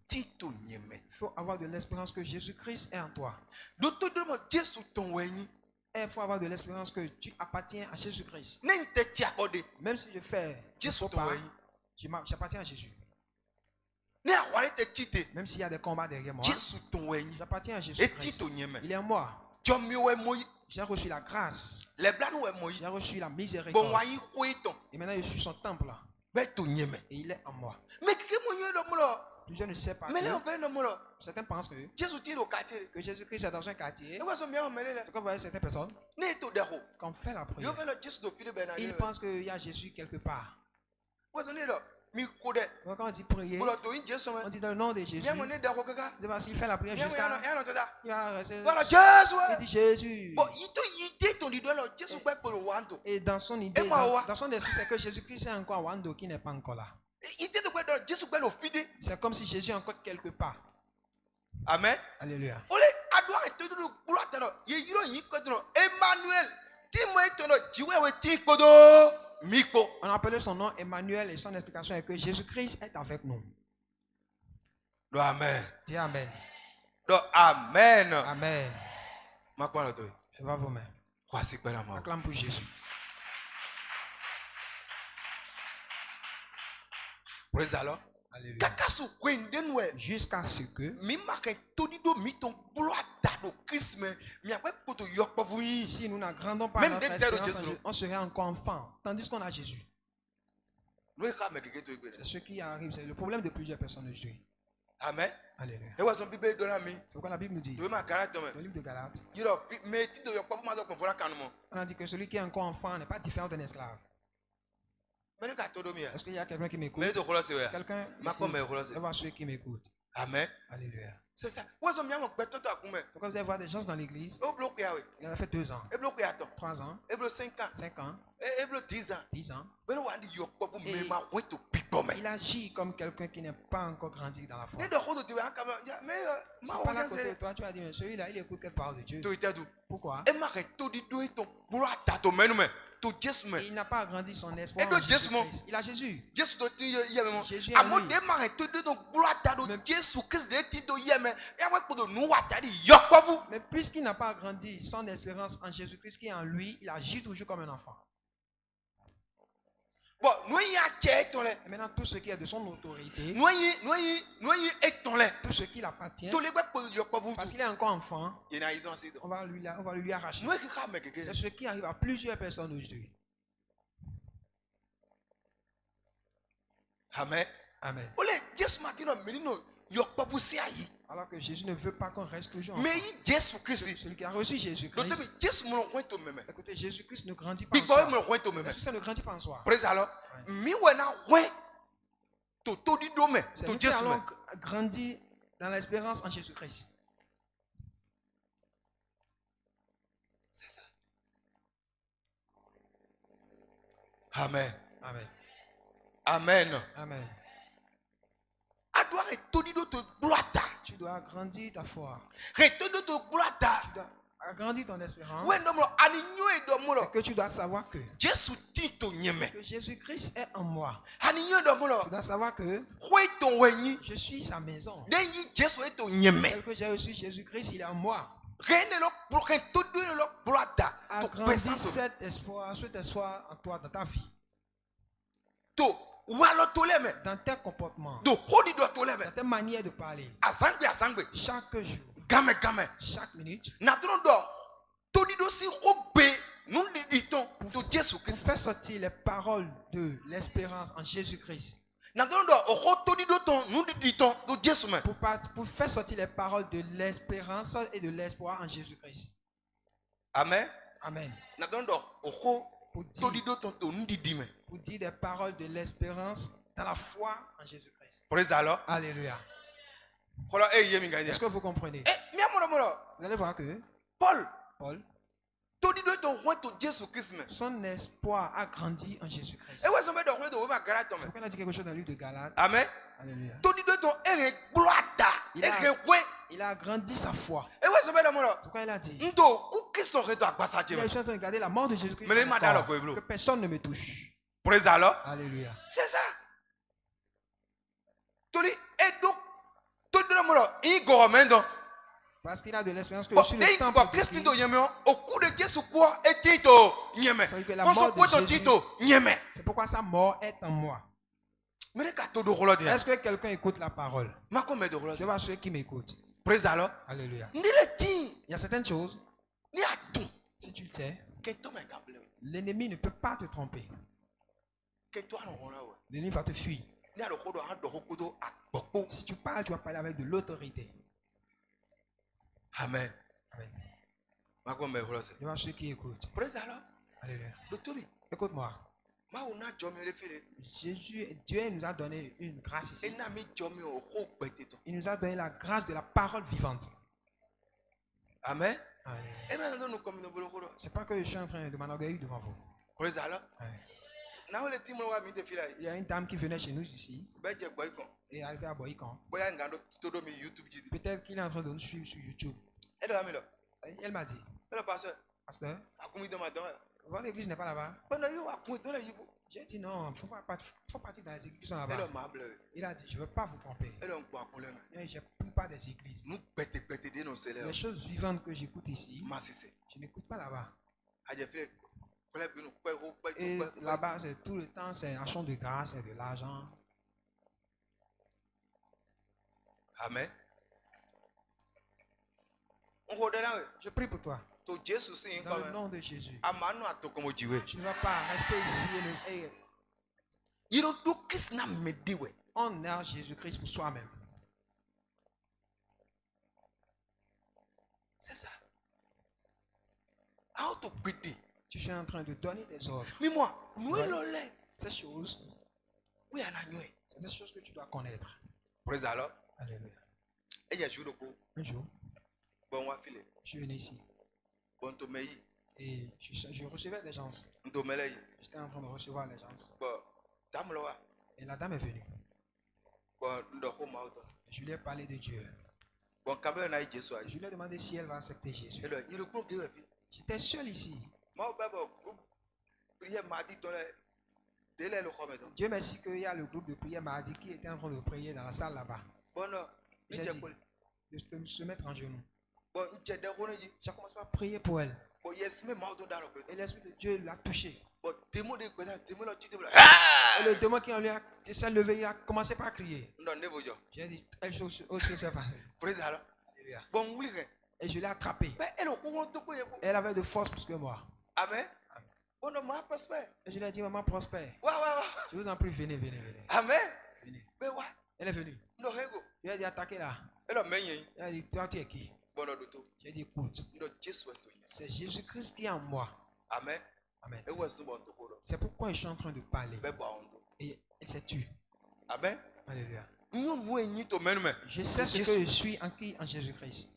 tito nyeme. il faut avoir de l'espérance que Jésus-Christ est en toi. Do to do Jésus ton wenyi. Et il faut avoir de l'espérance que tu appartiens à Jésus-Christ. Ne nte ti akode. Même si je fais des Jésus faux ton pas, wenyi. j'appartiens à Jésus. Ne awale te tite. Même s'il y a des combats derrière moi, Jésus ton wenyi. j'appartiens à Et Jésus-Christ. tito nyeme. Il est en moi. Jomi we moyi. J'ai reçu la grâce. Les blancs we moyi. J'ai reçu la Bon miséricorde. wayi koiton. Et maintenant, je suis son temple. Ben to nyeme. Et il est en moi. Mais qui moyi do mulo? Je ne sais pas. Mais là on que fait no mulo. certains pensent que Jésus tire au quartier. Jésus-Christ est dans un quartier. Et moi, je me suis C'est comme vous voyez certaines personnes, dit, quand on fait la je prière, vais le Jésus de Philippe Bernard. ils pensent qu'il y a Jésus quelque part. Moi, je dis, mi kode. Donc, quand on dit prier, Moi, to in Jésus. on dit dans le nom de Jésus. Viens mon nez d'accord kaka. S'il fait la prière Viens jusqu'à. mon nez d'accord. Il va rester. Voilà Jésus. Il dit Jésus. Bon, il te dit ton idole Jésus pas pour le wando. Et dans son idée, Et moi, dans son esprit, c'est que Jésus-Christ est encore Wando qui n'est pas encore là. Il te de quoi dans Jésus pas le fide. C'est comme si Jésus est encore quelque part. Amen. Alléluia. Ole adwa et to kula tano. Ye yiro yi kodo Emmanuel. Ti mo etono jiwe we ti kodo mikpo. On a appelé son nom Emmanuel et son explication est que Jésus-Christ est avec nous. Do amen. Dis Amen. Do amen. Amen. Ma kwa to. Je vais vos mains. Kwa si pera ma. Acclame pour Jésus. Praise alors. Alléluia. Kaka su kwendenwe. Jusqu'à ce que, Mi make todido mi ton gloata do Christ mais mi akwe poto yok pa vous yi. si nous n'agrandons pas Même notre des terres de espérance en Jésus. Jésus, on serait encore enfant, tandis qu'on a Jésus. Nous ka me keke to igbe. C'est ce qui arrive, c'est le problème de plusieurs personnes aujourd'hui. Amen. Alléluia. E wa son bible do na mi. C'est pourquoi la Bible nous dit, Do ma kara to me. dans le livre de Galates, Yiro me ti do yok pa ma do kon fora kanu mo. on a dit que celui qui est encore enfant n'est pas différent d'un esclave. Me ka to do mi ya. Est-ce qu'il y a quelqu'un qui m'écoute? Me to kholo se we ya. Quelqu'un Ma ko me m'écoute. kholo Je se. vais voir ceux qui m'écoutent. Amen. Alléluia. C'est ça. Wa son mi am pe to akume. Pourquoi vous allez voir des gens dans l'église, O bloque ya we. il a fait 2 ans, E bloque ya to. 3 ans, E bloque 5 ans. 5 ans, E bloque 10 ans. 10 ans. Bele wa di yok pa vous me Et- ma we to pipo me. Il agit comme quelqu'un qui n'est pas encore grandi dans la foi. Ne do khodo ti we akama. Mais C'est ma pas wa là à ya côté de se. toi, tu vas dire, mais celui-là, il écoute quelle parole de Dieu. To itadu. Pourquoi? E ma ke todido e ton gloata to menu me. To Jésus Et me. il n'a pas agrandi son espoir Et de en Jésus, Jésus-Christ. Il a Jésus. Jésus to ti ye me mo. Jésus est Amo lui. de ma ke todido gloata do Même- Jésus Christ de ti to ye me. Ya wa podo nu wa tadi yok pa vous. Mais puisqu'il n'a pas agrandi son espérance en Jésus-Christ qui est en lui, il agit toujours comme un enfant. Bon, nous y a tché ton le. Et maintenant, tout ce qui est de son autorité, Nous y et ton le. tout ce qui l'appartient, Tous les gars podo yok pa vous. parce qu'il est encore enfant, Il na ils ont aussi. on va lui arracher. Nous qui ka me keke. C'est ce qui arrive à plusieurs personnes aujourd'hui. Amen. Amen. Ole Jésus ma kino menino yok pa vous si ayi. Alors que Jésus ne veut pas qu'on reste toujours enfant. Mais il Jésus Christ. Celui qui a reçu Donc Jésus-Christ, Jésus me le to me. écoutez, Jésus-Christ ne grandit pas en Big boy me soi. le to me. Est-ce que ça ne grandit pas en soi? Praise alors. Mi wena we. To todido me. C'est To nous qui Jésus me. allons grandir dans l'espérance en Jésus-Christ. C'est ça. Amen. Amen. Amen. Amen. Adwa et todido to gloata. Tu dois agrandir ta foi. Re todido to gloata. Tu dois agrandir ton espérance. We no mo ani nyo e do mo Et lo. que tu dois savoir que Jésus ti to nyeme. Jésus-Christ est en moi. Ani nyo do mo lo. Tu dois savoir que We to wenyi. je suis sa maison. Den yi Jésus e to nyeme. Tel que j'ai reçu Jésus-Christ, il est en moi. Re ne lo bloquer todido lo gloata. To Agrandis pesa to. cet espoir en toi, dans ta vie, To walo to leme. dans tes comportements, Do hodi do to leme. dans tes manières de parler. Asangbe. Chaque jour, Game. chaque minute, Na dron do. Todido si robe. Nous dit-on to Jésus pour Christ. faire sortir les paroles de l'espérance en Jésus-Christ. Na dron do o todido ton. Nous dit-on to Jésus me. Pour faire sortir les paroles de l'espérance et de l'espoir en Jésus-Christ. Amen. Amen. Na dron do o Pour dire, todido ton to nous dit me. pour dire des paroles de l'espérance dans la foi en Jésus-Christ. Jésus-Christ. Praise the Lord. Alléluia. Voilà, eh, yé, mi gagne. Est-ce que vous comprenez? Eh, mi amoro moro. Vous allez voir que Paul, Paul, todi do to roi to Jésus-Christ me. son espoir a grandi en Jésus-Christ. Eh ouais, son be do roi to we ma garate C'est me. pourquoi il a dit quelque chose dans le livre de Galates. Amen. Alléluia. Todi do to ere gloata. Il a- Ere we. Il a grandi sa foi. Eh ouais, son be do moro. C'est pourquoi il a dit. Ndo ku Christ reto agbasa Il je. est en train de regarder la mort de Jésus-Christ. Mais les dans mon madales, corps, quoi, bro. que personne ne me touche. Praise the Lord. Alléluia. C'est ça. Toli edo todi do moro i go mendo. Parce qu'il a de l'expérience que Bon, sur et le temple quoi de Christ Christ, do yeme au coup de Jésus quoi et tito nyeme. Ça veut dire que la Faut mort so quoi de to Jésus- tito nyeme. c'est pourquoi sa mort est en moi. Mais les gars todo rolo dia. Est-ce que quelqu'un écoute la parole? Ma ko me do rolo. Je vois ceux qui m'écoutent. Praise the Lord. Alléluia. Ni le ti Il y a certaines choses, ni atu. si tu le sais, Que to me gable. l'ennemi ne peut pas te tromper. Que toi non rolo we. L'ennemi va te fuir. Ni ado kodo an do kodo akpopo. Si tu parles, tu vas parler avec de l'autorité. Amen. Amen. Ma ko me rolo se. Je vois ceux qui écoutent. Praise the Lord. Alléluia. Do to mi. Écoute-moi. Ma una jomi le fere. Dieu nous a donné une grâce E ici. na mi jomi o ko gbete to. Il nous a donné la grâce de la parole vivante. Amen. Alléluia. E me ndo nu komi no bolo kodo. C'est pas que je suis en train de m'enorgueillir devant vous. Praise the Lord. Ouais. Na o le ti mo wa mi te fira. Il y a une dame qui venait chez nous ici Be je gbo ikon. et arrivée à Boïcan. Boya ngando to do mi YouTube ji. Peut-être qu'il est en train de nous suivre sur YouTube. E do mi lo. Elle m'a dit, E lo pastor. pasteur, Akumi do ma don. votre église n'est pas là-bas. Bono yo akumi do le yibo. J'ai dit non, il faut partir dans les églises qui sont E là-bas. lo ma ble. Il a dit, je ne veux pas vous tromper. E lo ngbo akun le me. Je n'écoute pas des églises. Nu gbete de no sele. Les choses vivantes que j'écoute ici, Ma sise. je n'écoute pas là-bas. Aje fere. Kole binu pe ho pe Et pe. là-bas, c'est tout le temps, c'est action de grâce, c'est de l'argent. Amen. On ko de na we. Je prie pour toi. To Jesus sin Dans ko le me. nom de Jésus. Amanu atokomo jiwe. Tu ne vas pas rester ici et You don't do Christ na me di we. honore Jésus-Christ pour soi-même. C'est ça. How to gbede. Tu es en train de donner des ordres. Mi moi, nous Ouais. lo le. Ces choses, Oui ana nyue. c'est des choses que tu dois connaître. Praise the Lord. Alléluia. E je juro ko. Un jour, Bon wa file. je suis venu ici Bon to meyi. et je recevais des gens. Ndo mele yi. J'étais en train de recevoir les gens. Bon, damlo wa. Et la dame est venue. Bon, ndo ko ma auto. Je lui ai parlé de Dieu. Bon, kambe na yi Jesu ayi. Je lui ai demandé si elle va accepter Jésus. E lo, yi ko ge we fi. J'étais seul ici. Ma o ba bo. Prière mardi dans le délai le khome donc. Dieu merci qu'il y a le groupe de prière mardi qui était en train de prier dans la salle là-bas. Bon non, J'ai je dit ko. de se mettre en genoux. Bon, je de ko ji. J'ai commencé par prier pour elle. Bon, yes me ma auto da ro ko. Et l'Esprit de Dieu l'a touchée. Bon, témo de ko na, témo lo ti te bla. Et le démon qui en lui a s'est levé, il a commencé par crier. Ndo ne bo jo. J'ai dit, elle chose aussi s'est passée. Praise the Lord. Alléluia. Bon, oui ke. Et je l'ai attrapée. Mais elle ko to ko ye ko. Elle avait de force plus que moi. Amen. Bon, non, ma prospère. Et je lui ai dit, maman prospère. Wa. Je vous en prie, venez, venez, venez. Amen. Venez. Mais wa. Elle est venue. Ndo hego. Je lui ai dit, attaquez-la. E lo menye. Elle a dit, toi, tu es qui? Bon, do to. J'ai dit, écoute, Ndo Jesu to. c'est Jésus-Christ qui est en moi. Amen. Amen. E wa so bon to ko do. C'est pourquoi je suis en train de parler. Be ba ondo. Et elle s'est tue. Amen. Alléluia. Nous nous enyi to menu me. Je sais ce que je suis en qui? En Jésus-Christ.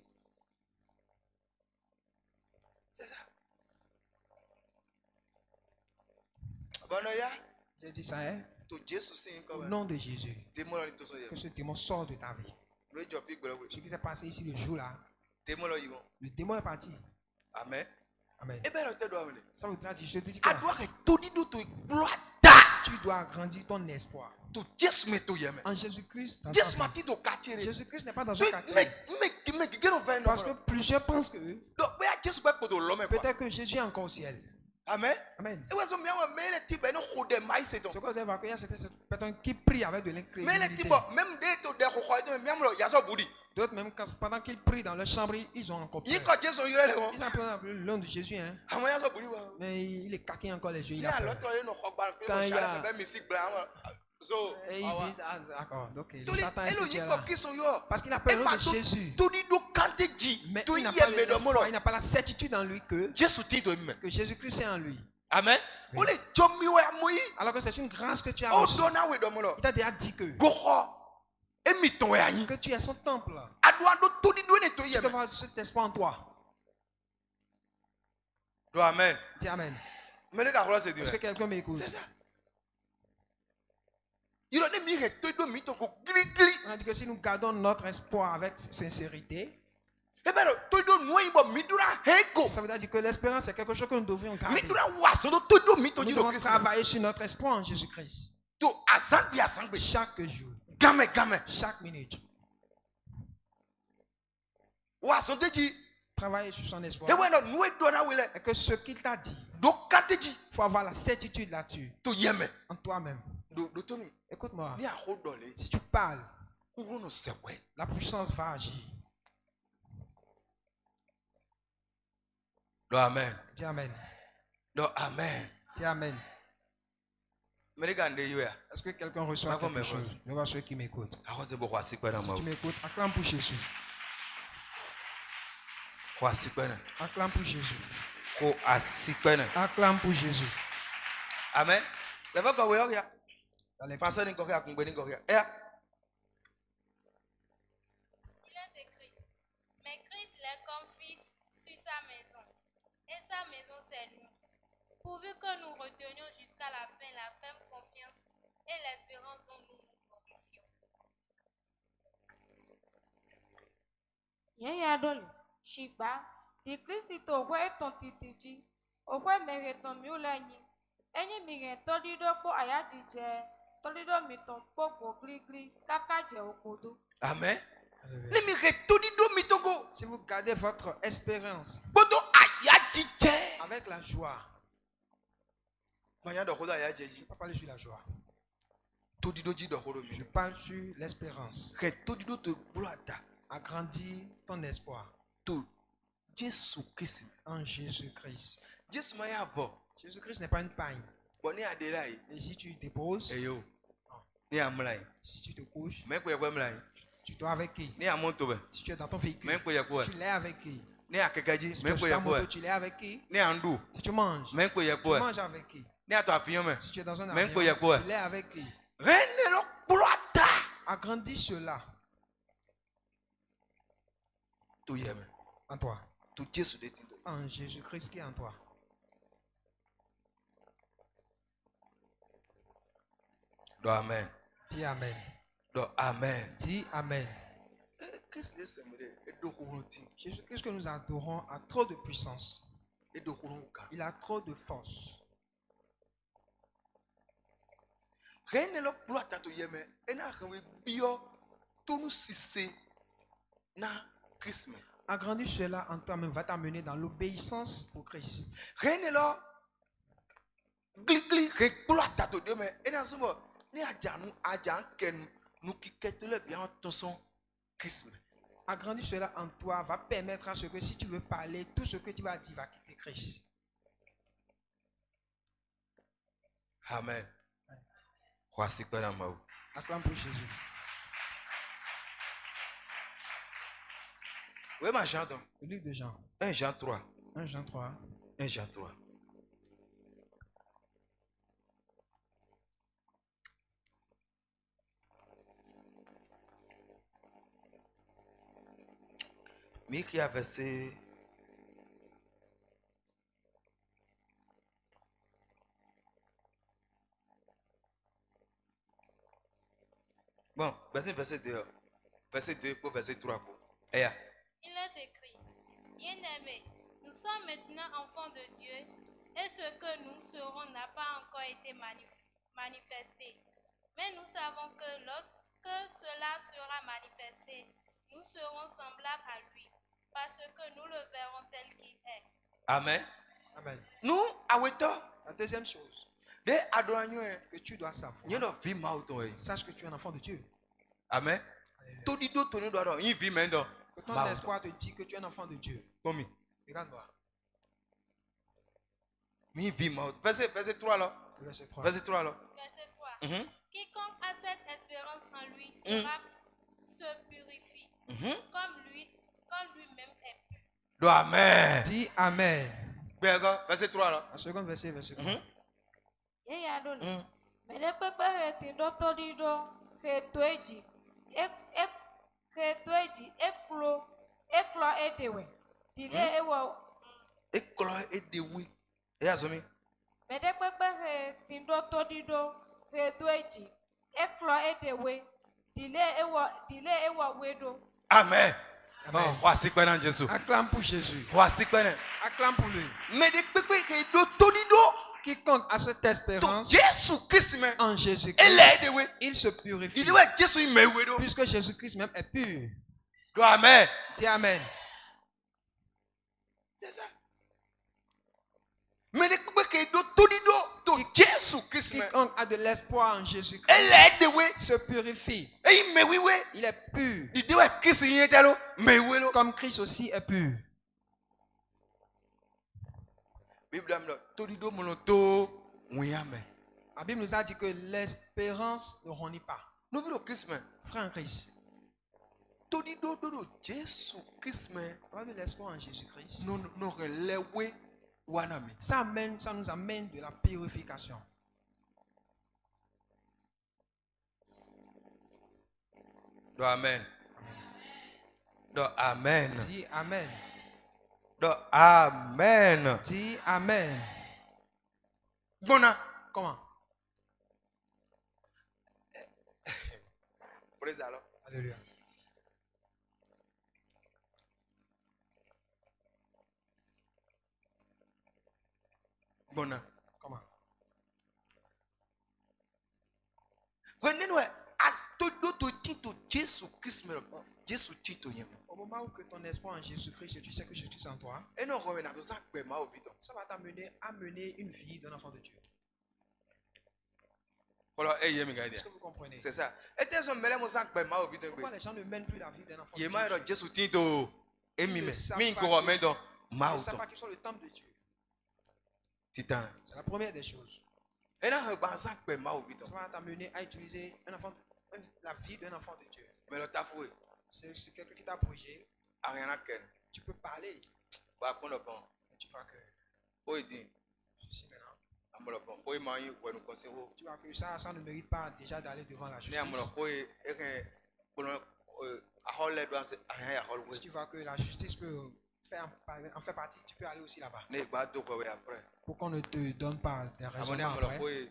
C'est ça. Bon, non, ya. J'ai dit ça, hein? To Jesu sin ko Au me. nom de Jésus. Témo lo ni to so ye. Que ce démon sort de ta vie. Le jo fi gbere we. Ce qui s'est passé ici le jour là, Témo lo yi won. le démon est parti. Amen. Amen. E be lo te do amene. Ça voudra dire, je te dis Adwa que ke to di do to gloata. tu dois grandir ton espoir. To Jesu me to ye me. En Jésus-Christ, dans Jesu ta ma vie. ti to quartier. Jésus-Christ n'est pas dans un Me quartier. me get on vin. Parce que plusieurs pensent que donc be Jesu be podo lo me quoi. peut-être que Jésus est encore au ciel. Amen. Amen. E wa so mi awon me le ti be no khode mai se ton. C'est quoi vous allez voir qu'il y a certaines personnes qui prient avec de Me le ti l'incrédulité. bo même de to de khokho to mi amlo ya so budi. D'autres même, pendant qu'ils prient dans leur chambre, ils ont encore Yi peur. ko Jesu yire le ko. Ils ont peur le nom de Jésus, hein. Àwọn ya so budi wa. Mais il est caqué encore les yeux. Il Ni a alo peur. to le no khogba pe Quand mo il y shale a- be music bla àwọn. So. Et il dit, ah, d'accord. Donc, le Toli Satan est elo yi là. ko kiso yo. Parce qu'il a peur E le ma nom de to Jésus. to di do kante ji. Mais To il n'a ye pas me do mo l'espoir, lo. il n'a pas la certitude en lui que Jesu ti to mi. Jésus-Christ est en lui. Amen. Oui. O le jo mi wa mo yi. Alors que c'est une grâce que tu as O reçue. do na we do mo lo. Il t'a déjà dit que Go kho. Et mi-ton est agni. Que tu es son temple. Adouando tout dit doué nettoyer. Tu dois avoir cet espoir en toi. Amen. Dis Amen. Mais les gars, voilà, c'est Est-ce que quelqu'un m'écoute? C'est ça. Il en est mis tout do mi ton ko gli gli. On a dit que si nous gardons notre espoir avec sincérité, Eh ben tout do no ibo midura heko. ça veut dire que l'espérance est quelque chose que nous devrions garder. Midura waso do tout do mi to Nous jiro devons Christ. travailler sur notre espoir en Jésus-Christ. To asangbi asangbi. Chaque jour, Game game. chaque minute. Waso deji. Travailler sur son espoir. E we no no do na wile. Et que ce qu'il t'a dit, Do kateji. il faut avoir la certitude là-dessus, To yeme. en toi-même. Do to mi. Écoute-moi, Ni a hodole. si tu parles, Ou no sekwe. la puissance va agir. Do amen. Dis Amen. Do amen. Dis Amen. Mais les gars, ndé yo ya. Est-ce que quelqu'un reçoit D'accord, quelque mais chose? vas-y. Je vois ceux qui m'écoutent. Ah c'est beaucoup asi kwa na Si ma. tu m'écoutes, acclame pour Jésus. Ko asi kwa na. Acclame pour Jésus. Ko asi kwa na. Acclame pour Jésus. Amen. Le va go ya. Dans les Passer ni ko ya kungbe ni ko ya. Eh. Il est écrit, mais Christ est comme fils sur sa maison, et sa maison c'est nous. Pourvu que nous retenions jusqu'à la fin la ferme confiance et l'espérance dont nous nous glorifions. Yẹn ya dole. Shigba. Di Kristi to hwe eton titiji. Ohwe mere ton mi ule nyi. Enyi mi gen tolido po ayadije. Tolido mi ton po go gli gli. Kaka je okodo. Amen. Alléluia. Ni mi re to di do mi togo. Si vous gardez votre espérance Bodo ayadije. avec la joie, Manya do ko da je ayajeji. ne vais pas parler sur la joie, To di do ji do ko do je mi. parle sur l'espérance. Re to di do to blata. Agrandis ton espoir To Jésus Christ. en Jésus-Christ. Jésus ma ya bo. Jésus-Christ n'est pas une paille. Bon ni adela yi. Et si tu déposes, Eh yo. Ni amla yi. si tu te couches, Me ko ye ko mla yi. tu dors avec qui? Ni amonto be. Si tu es dans ton véhicule, Me ko ye ko. tu l'es avec qui? Ni akekaji. Si Me tu es ko sur ye ta ko. moto, tu l'es avec qui? Ni andu. Si tu manges, Me ko ye tu ko. manges avec qui? Ni ato afiyon me. Si tu es dans un Même avion, qu'il y a quoi? tu l'es avec qui? Rene lo blata. Agrandis cela To yeme. en toi, To Jésus de tindo. en Jésus-Christ qui est en toi. Do amen. Dis Amen. Do amen. Dis Amen. Qu'est-ce que c'est me e do ko ronti. Jésus-Christ que nous adorons a trop de puissance. E do ko ronka. Il a trop de force. Rene lo blata to yeme. E na rewe bio to nu sise na Christ. Agrandis cela en toi-même va t'amener dans l'obéissance pour Christ. Rene lo gli gli re blata to yeme. E na sumo ni ajan ken nu kiketele bien ton son Christ. Agrandis cela en toi va permettre à ce que si tu veux parler, tout ce que tu vas dire va quitter Christ. Amen. Kwasi kwa na mau. Acclame pour Jésus. Oui, ma Jean donc. Le livre de Jean, 1 Jean 3. 1 Jean 3. 1 Jean 3. Mickey a verset. Bon, verset 2. Verset 2 pour verset 3. Pour. Eh, Il est écrit, bien-aimés, nous sommes maintenant enfants de Dieu, et ce que nous serons n'a pas encore été manifesté. Mais nous savons que lorsque cela sera manifesté, nous serons semblables à lui, parce que nous le verrons tel qu'il est. Amen. Amen. Nous, aweto, La deuxième chose de adoranyo, que tu dois savoir, you know, vie mauton. sache que tu es un enfant de Dieu. Amen. Tout dit d'autre, nous doit avoir une vie maintenant. Que ton Mauton. espoir te dit que tu es un enfant de Dieu. Combien? Regarde-moi. Une vie mauton. Verset 3 là. Verset 3. Verset 3 là. Verset 3. Mhm. Quiconque a cette espérance en lui se purifie, comme lui-même est pur. Do amen. Dis Amen. Verset 3 là. La seconde verset, verset 3. Mhm. Yẹn ya dole. Mhm. Mede kpekpe he ti do tolido he to eji. Kedoeji eklo edewe. Dile ewo Eklo edewe. Eyazomi. medekpekpe he tindo todido kedoeji eklo edewe. Dile ewo wedo. Amen. Amen. Oh, voici quoi dans Jésus. Acclame pour Jésus. Voici quoi. Acclame pour lui. Mais de pepe que do todido. Quiconque a cette espérance Jésus-Christ mais. en Jésus-Christ, Elle est edewe. il se purifie. Il doit Jésus il me wedo. Puisque Jésus-Christ même est pur. Amen. Dis Amen. C'est ça. Mais de pepe que do todido. To Jésus-Christ mais. Quiconque a de l'espoir en Jésus-Christ Elle est edewe. se purifie. Et il me oui. Il est pur. Il doit Christ il est là. Me wedo. Comme Christ aussi est pur. Bible am todido monoto wiyame. La Bible nous a dit que l'espérance ne renit pas. No bi do Christ mais. Frère en Christ, Todido do Jésus-Christ mais. on a de l'espoir en Jésus-Christ. No relewe wanami. Ça nous amène de la purification. Do amen. Do amen. Dis Amen. Do amen. Dis Amen. Bona. Comment? Praise alors. Alléluia. Bona. Comment? When we todido to tito Jésus-Christ mais. Jésus tito yem. Au moment où que ton espoir en Jésus-Christ, tu sais que Jésus-Christ est en toi, Et non revenez dans ça que ma obito. ça va t'amener à mener une vie d'un enfant de Dieu. Voilà, eh yemi ga Est-ce que vous comprenez? C'est ça. Et tes hommes mêlent mon sac que ma obito. Pourquoi les gens ne mènent plus la vie d'un enfant de Yema Dieu? ro Jésus tito. Emi Ils ne me. savent Mi pas ko qu'ils- remen donc Ils ma ne savent auto. pas qu'ils sont le temple de Dieu. Titan. C'est la première des choses. Et là ba sac que ma obito. Ça va t'amener à utiliser la vie d'un enfant de Dieu. Mais le tafoué. C'est quelqu'un qui t'a brûlé. Ariana Ken. Tu peux parler. Ba kon le pon. Mais tu vois que O dit. ceci maintenant. Amolo pon. O mari ou nous conseil. Tu vois que ça ne mérite pas déjà d'aller devant la Ni justice. amolo ko e kono a holle do ase ariana ya holle. Si tu vois que la justice peut en faire partie, tu peux aller aussi là-bas. Ne ba do ko we après. Pour qu'on ne te donne pas des Amone raisonnements amolo après. ko e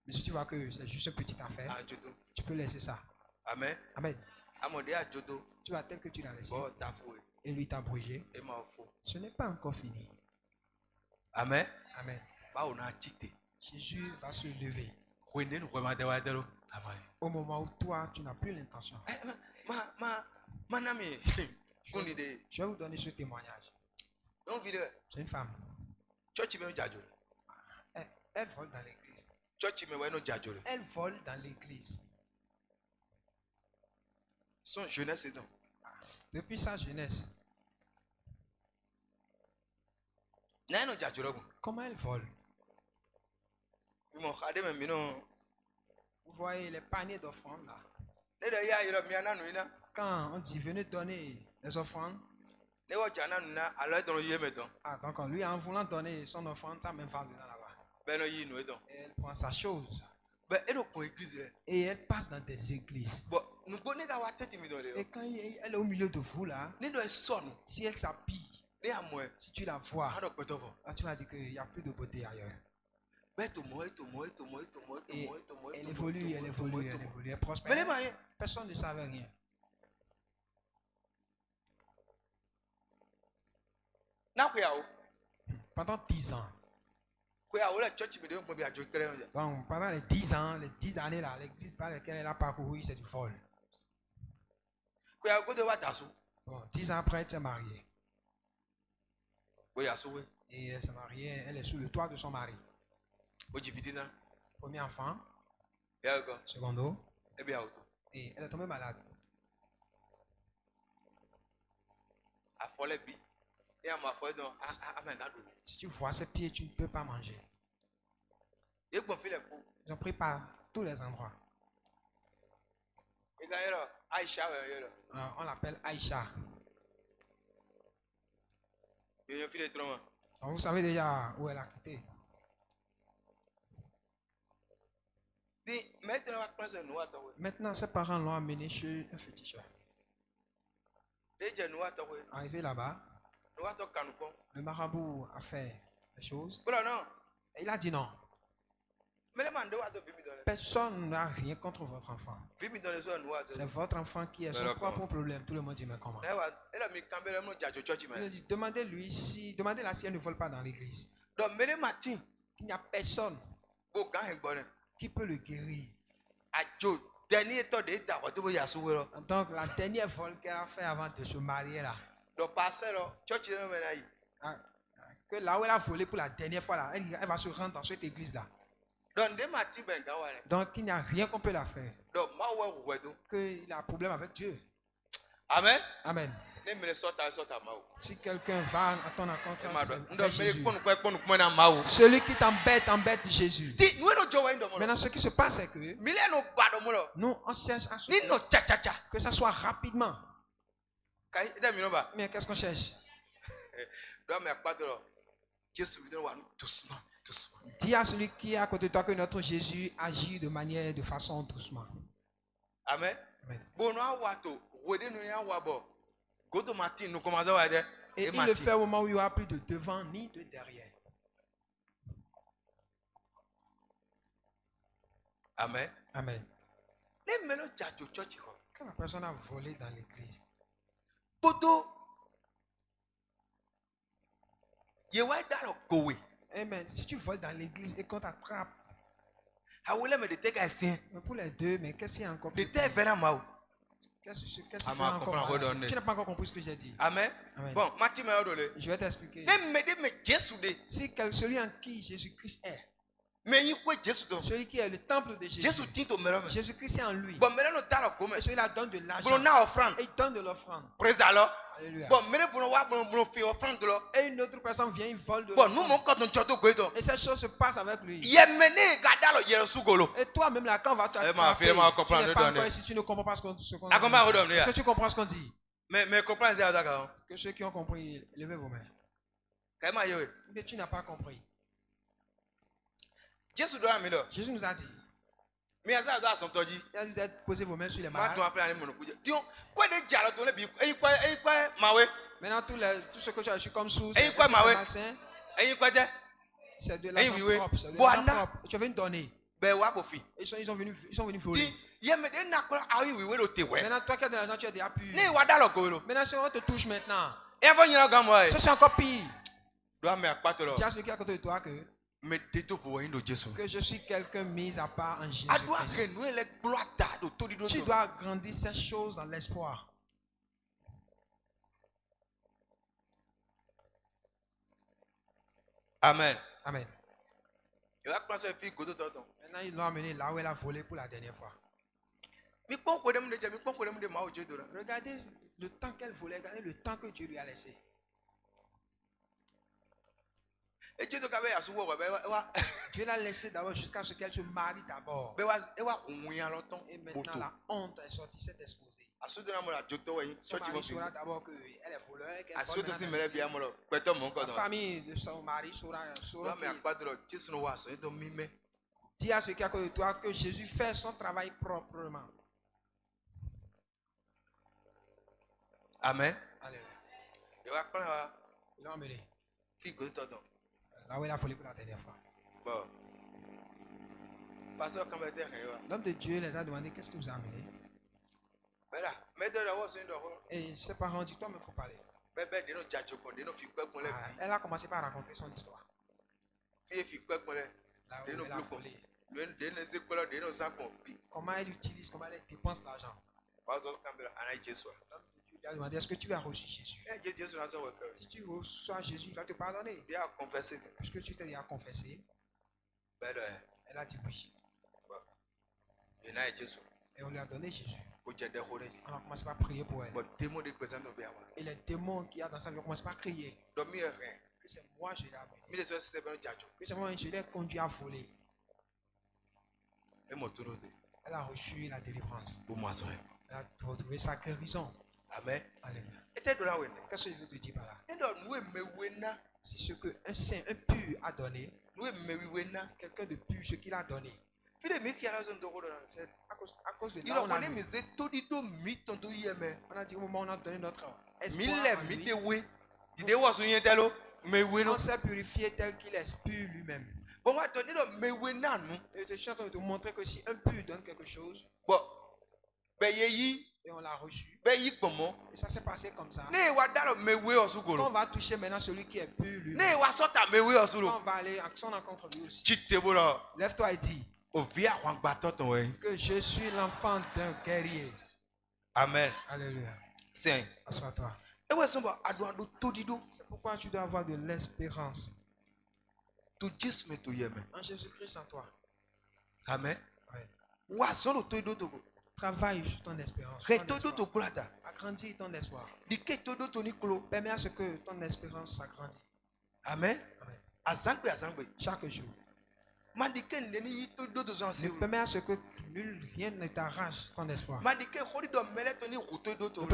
Mais si tu vois que c'est juste une petite affaire, ajodo. tu peux laisser ça. Amen. Amen. Amode ajodo. Tu vois, tel que tu l'as laissé Bo tafoué. et lui t'a brûlé, E ma fo. ce n'est pas encore fini. Amen. Amen. Ba o na chite. Jésus va se lever Wende no ko ma de wa de lo. Amen. au moment où toi, tu n'as plus l'intention. Manami. Kuni de. Je vais vous donner ce témoignage. Non vidéo. C'est une femme. Church me jajo. Elle vole dans l'église. Church me we no jajo. Elle vole dans l'église. Son jeunesse donc. Depuis sa jeunesse. Na no jajo ro. Comment elle vole? Mo khade me mi no. Vous voyez les paniers d'offrandes là. Ne de ya yiro mi ana nu ina. Quand on dit venez donner les offrandes, Ne wo jana nu na alo don ye me don. ah, donc lui en voulant donner son offrande, ça même va dedans là-bas. Be no yi nu don. Et elle prend sa chose Be e no ko église re. et elle passe dans des églises. Bo nu go ne ga wa 30 millions Et le. quand elle est au milieu de vous là, Ne do e sonu. si elle s'habille, Ne amwe. si tu la vois, Ha do peto fo. là, tu vas dire qu'il n'y a plus de beauté ailleurs. Be to mo, to mo, to mo, to mo, to Et mo, to mo. elle évolue, elle évolue, elle évolue, elle prospère. Mais les mains. Personne ne savait rien. Na ko ya o. Pendant 10 ans. Ko ya o la church me de mo bi ajo kere on. Donc pendant les 10 ans, les 10 années là, les 10 par lesquelles elle a parcouru, c'est du vol. Ko ya go de wa tasu. Bon, 10 ans après, elle s'est mariée. Ko ya so we. Et elle s'est mariée, elle est sous le toit de son mari. O jibiti na. Premier enfant, Ya go. secondo, E bi auto. et elle est tombée malade. A fole bi. E a ma fole don a me na do. Si tu vois ses pieds, tu ne peux pas manger. E gbon fi le ko. Ils ont pris par tous les endroits. E ga yero Aisha we yero. On l'appelle Aïcha. Yo fi le tron. Donc, vous savez déjà où elle a quitté. Ni Maintenant, on va prendre nous à toi. Maintenant, ses parents l'ont amené chez un féticheur. Déjà, nous à toi. Arrivé là-bas, Nous à toi, Canupon. le marabout a fait les choses. Voilà, non. Et il a dit non. Mais les mandats à toi, Vimi dans les. Personne n'a rien contre votre enfant. Vimi dans les zones, nous à toi. C'est votre enfant qui a son Mais propre comment? problème. Tout le monde dit mais comment? Elle a mis Campbell, elle a dit, Il a dit demandez-la si elle ne vole pas dans l'église. donc, mais les matins, Il n'y a personne au grand et bon, qui peut le guérir. à Joe, dernier temps d'état, on doit y assurer. Donc la dernière vol qu'elle a fait avant de se marier là, Donc, passer là, church, il est ah, que là où elle a volé pour la dernière fois là, elle va se rendre dans cette église là. donc, des matins, ben, gawane. Donc il n'y a rien qu'on peut la faire. Donc, moi, ouais, donc. Qu'il a un problème avec Dieu. Amen. Amen. Les me sortent à Mao. Si quelqu'un va à ton rencontre avec Donc, Jésus, mais dans Mao. celui qui t'embête Jésus. Dis, nous, nous, Joe, dans mon. Maintenant, ce qui se passe, c'est que Milène au bas de mon. nous, on cherche à Ni no cha cha cha. que ça soit rapidement. Kai, ida mi no ba. Mais qu'est-ce qu'on cherche? Donc, mais pas de là. Jésus, nous devons doucement, doucement. Dis à celui qui est à côté de toi que notre Jésus agit de façon doucement. Amen. Amen. Bon, nous avons wato. Wede nous ya wabo. Go to Martin, nous commençons à dire. Et il le fait au moment où il n'y aura plus de devant ni de derrière. Amen. Amen. Les mélos tchacho tchachi. Quand la personne a volé dans l'église, Poto. Yewa dalo kowe. amen. Si tu voles dans l'église et qu'on t'attrape, Hawele me de te ka sin. mais pour les deux, mais qu'est-ce qu'il y a encore? De te vena mao. Qu'est-ce qu'il Ah, faut ma encore? comprends, redonner. Tu n'as pas encore compris ce que j'ai dit. Amen. Amen. Bon, Martin me redonne. Je vais t'expliquer. Me Jésus de. Si celui en qui Jésus-Christ est, Mais il quoi Jésus de. celui qui est le temple de Jésus, Jésus dit au mero. Jésus-Christ est en lui. Bon, mais là, nous t'allons comme. Et celui-là donne de Bon, l'argent na offrande. et il donne de l'offrande. Praise alors. Alléluia. Bon, mais vous nous fait offrande de là. Et une autre personne vient, il vole de Bon, nous, l'offrande. mon quand on tchato goito. Et cette chose se passe avec lui. Il est mené, gadalo, il est sous golo. Et toi-même là, quand on va te Eh, ma fille, attraper, moi, tu comprendre, n'es pas redonner. encore ici, tu ne comprends pas ce qu'on Ah, comment dit. redonner, Est-ce là? que tu comprends ce qu'on dit? Mais comprenez ça, d'accord. Que ceux qui ont compris, levez vos mains. Comment il est? Mais tu n'as pas compris. Jésus doit amener là. Jésus nous a dit, Mais ça doit son todi. il a dit de poser vos mains sur les Moi, malades. tu appelles à mon coup. Tiens, quoi de dialogue dans le bic? Et quoi, mawe? Maintenant, tout ce que tu as reçu comme sous, Et c'est quoi, Mawe? malsain, Et quoi de? c'est de Eh l'argent oui, oui. propre. C'est de Voilà. l'argent propre. Tu as venu donner. Ben, wa bofi. Ils sont venus voler. Dis, il y a des nakora, ah oui, oui, le ouais. Maintenant, toi qui as de l'argent, tu as déjà pu. Ne wa dalo golo. Maintenant, si on te touche maintenant, Et avant, il y a un gars, moi. ça c'est encore pire. Doit me acquatter là. Dis à celui qui est à côté de toi Mais déto vous voyez de Jésus. que je suis quelqu'un mis à part en A doit Jésus-Christ. renouer les gloires de tout le Tu dois grandir ces choses dans l'espoir. Amen. Amen. Il va prendre cette fille côté tonton. Maintenant, ils l'ont amené là où elle a volé pour la dernière fois. Mais quand on me dit, mais quand on me dit, ma Dieu de là. Regardez le temps qu'elle volait, regardez le temps que Dieu lui a laissé. Et Dieu de cavé à souvoir, Dieu l'a laissé d'abord jusqu'à ce qu'elle se marie d'abord. Et maintenant, la honte est sortie, s'est exposée. À ceux de la mola, Dieu te voyait. Son Soit tu mari vas saura d'abord qu'elle est voleur. Qu'elle à ceux de ces vole mêlés bien, moi, peut-être mon la corps. famille de son mari saura. Là, mais à quoi de là, tu sais, nous voir, c'est ton mime. Dis à ceux qui est à côté de toi que Jésus fait son travail proprement. Amen. Alléluia. Il va prendre Ils l'ont emmené fille côté tonton. là où elle a volé pour la dernière fois. Bon. Pasteur, quand même, L'homme de Dieu les a demandé qu'est-ce qui vous a amené. mais là, mais de la voix, c'est une dehors. Et ses parents ont dit toi, mais il faut parler. Bébé, de nos tchatchos, de nos filles, quoi, qu'on les Ah, elle a commencé par raconter son histoire. filles, quoi, qu'on les. Là où De nos elle a plus volé. de nos écoles, de nos enfants. Comment elle utilise, comment elle dépense l'argent. Par exemple, quand elle a Jésus. L'homme de Dieu lui a demandé est-ce que tu as reçu Jésus. Eh, Jésus dans son cœur. Si tu reçois Jésus, il va te pardonner. Il a confessé. Puisque tu t'es déjà confessé, Ben, elle a dit oui. il a Jésus. Et on lui a donné Jésus. Pour te dérouler. On a commencé par prier pour elle. Bon, démon de présent de bien. Et les démons qu'il y a dans sa vie ont commencé par crier Donc, il n'y a rien. que c'est moi je l'ai amené. Mais les autres, c'est bien tchatchos. Que c'est moi je l'ai conduit à voler. Et mon tour de Elle a reçu la délivrance. pour moi, ça. Elle a retrouvé sa guérison. Amen. Alléluia. Et t'es de là, oui. Qu'est-ce que je veux te dire par là? Et donc, nous, mais Si ce qu'un saint, un pur a donné, nous, mais quelqu'un de pur, ce qu'il a donné, Fide mi qui a la zone de Rodona. C'est à cause de Il là a on a connu mis. mes études mi tonto yeme. On a dit au moment où on a donné notre espoir Mille en mi lui, de we. Dide wa so yen telo. Me we no. on s'est purifié tel qu'il est pur lui-même. Bon wa toni do me we nanu. Et je suis en train de te montrer que si un pur donne quelque chose, Bon. Be yeyi, et on l'a reçu, be yi pomo. et ça s'est passé comme ça. Ne wa dalo me we Quand on osugolo. va toucher maintenant celui qui est pur lui-même, Ne wa sota me we quand osulo. on va aller à son rencontre lui aussi, Chite bolo. lève-toi et dis O vi àwọn gbato ton we. que je suis l'enfant d'un guerrier. Amen. Alléluia. Sen. Assois-toi. E we so bo ado todido. C'est pourquoi tu dois avoir de l'espérance To Jesu me to yeme. en Jésus-Christ en toi. Amen. Ouais. Wa so lo todido to go. Travaille sur ton espérance. Re Ton todido to espoir. kulada. Agrandis ton espoir. Di ke todido to ni klo. Permets à ce que ton espérance s'agrandisse. Amen. Amen. Azangbe. Chaque jour. Mandike ndeni yi todido to so Ne anse. permets à ce que rien ne t'arrache ton espoir. Mandike hori do mele to ni todido to.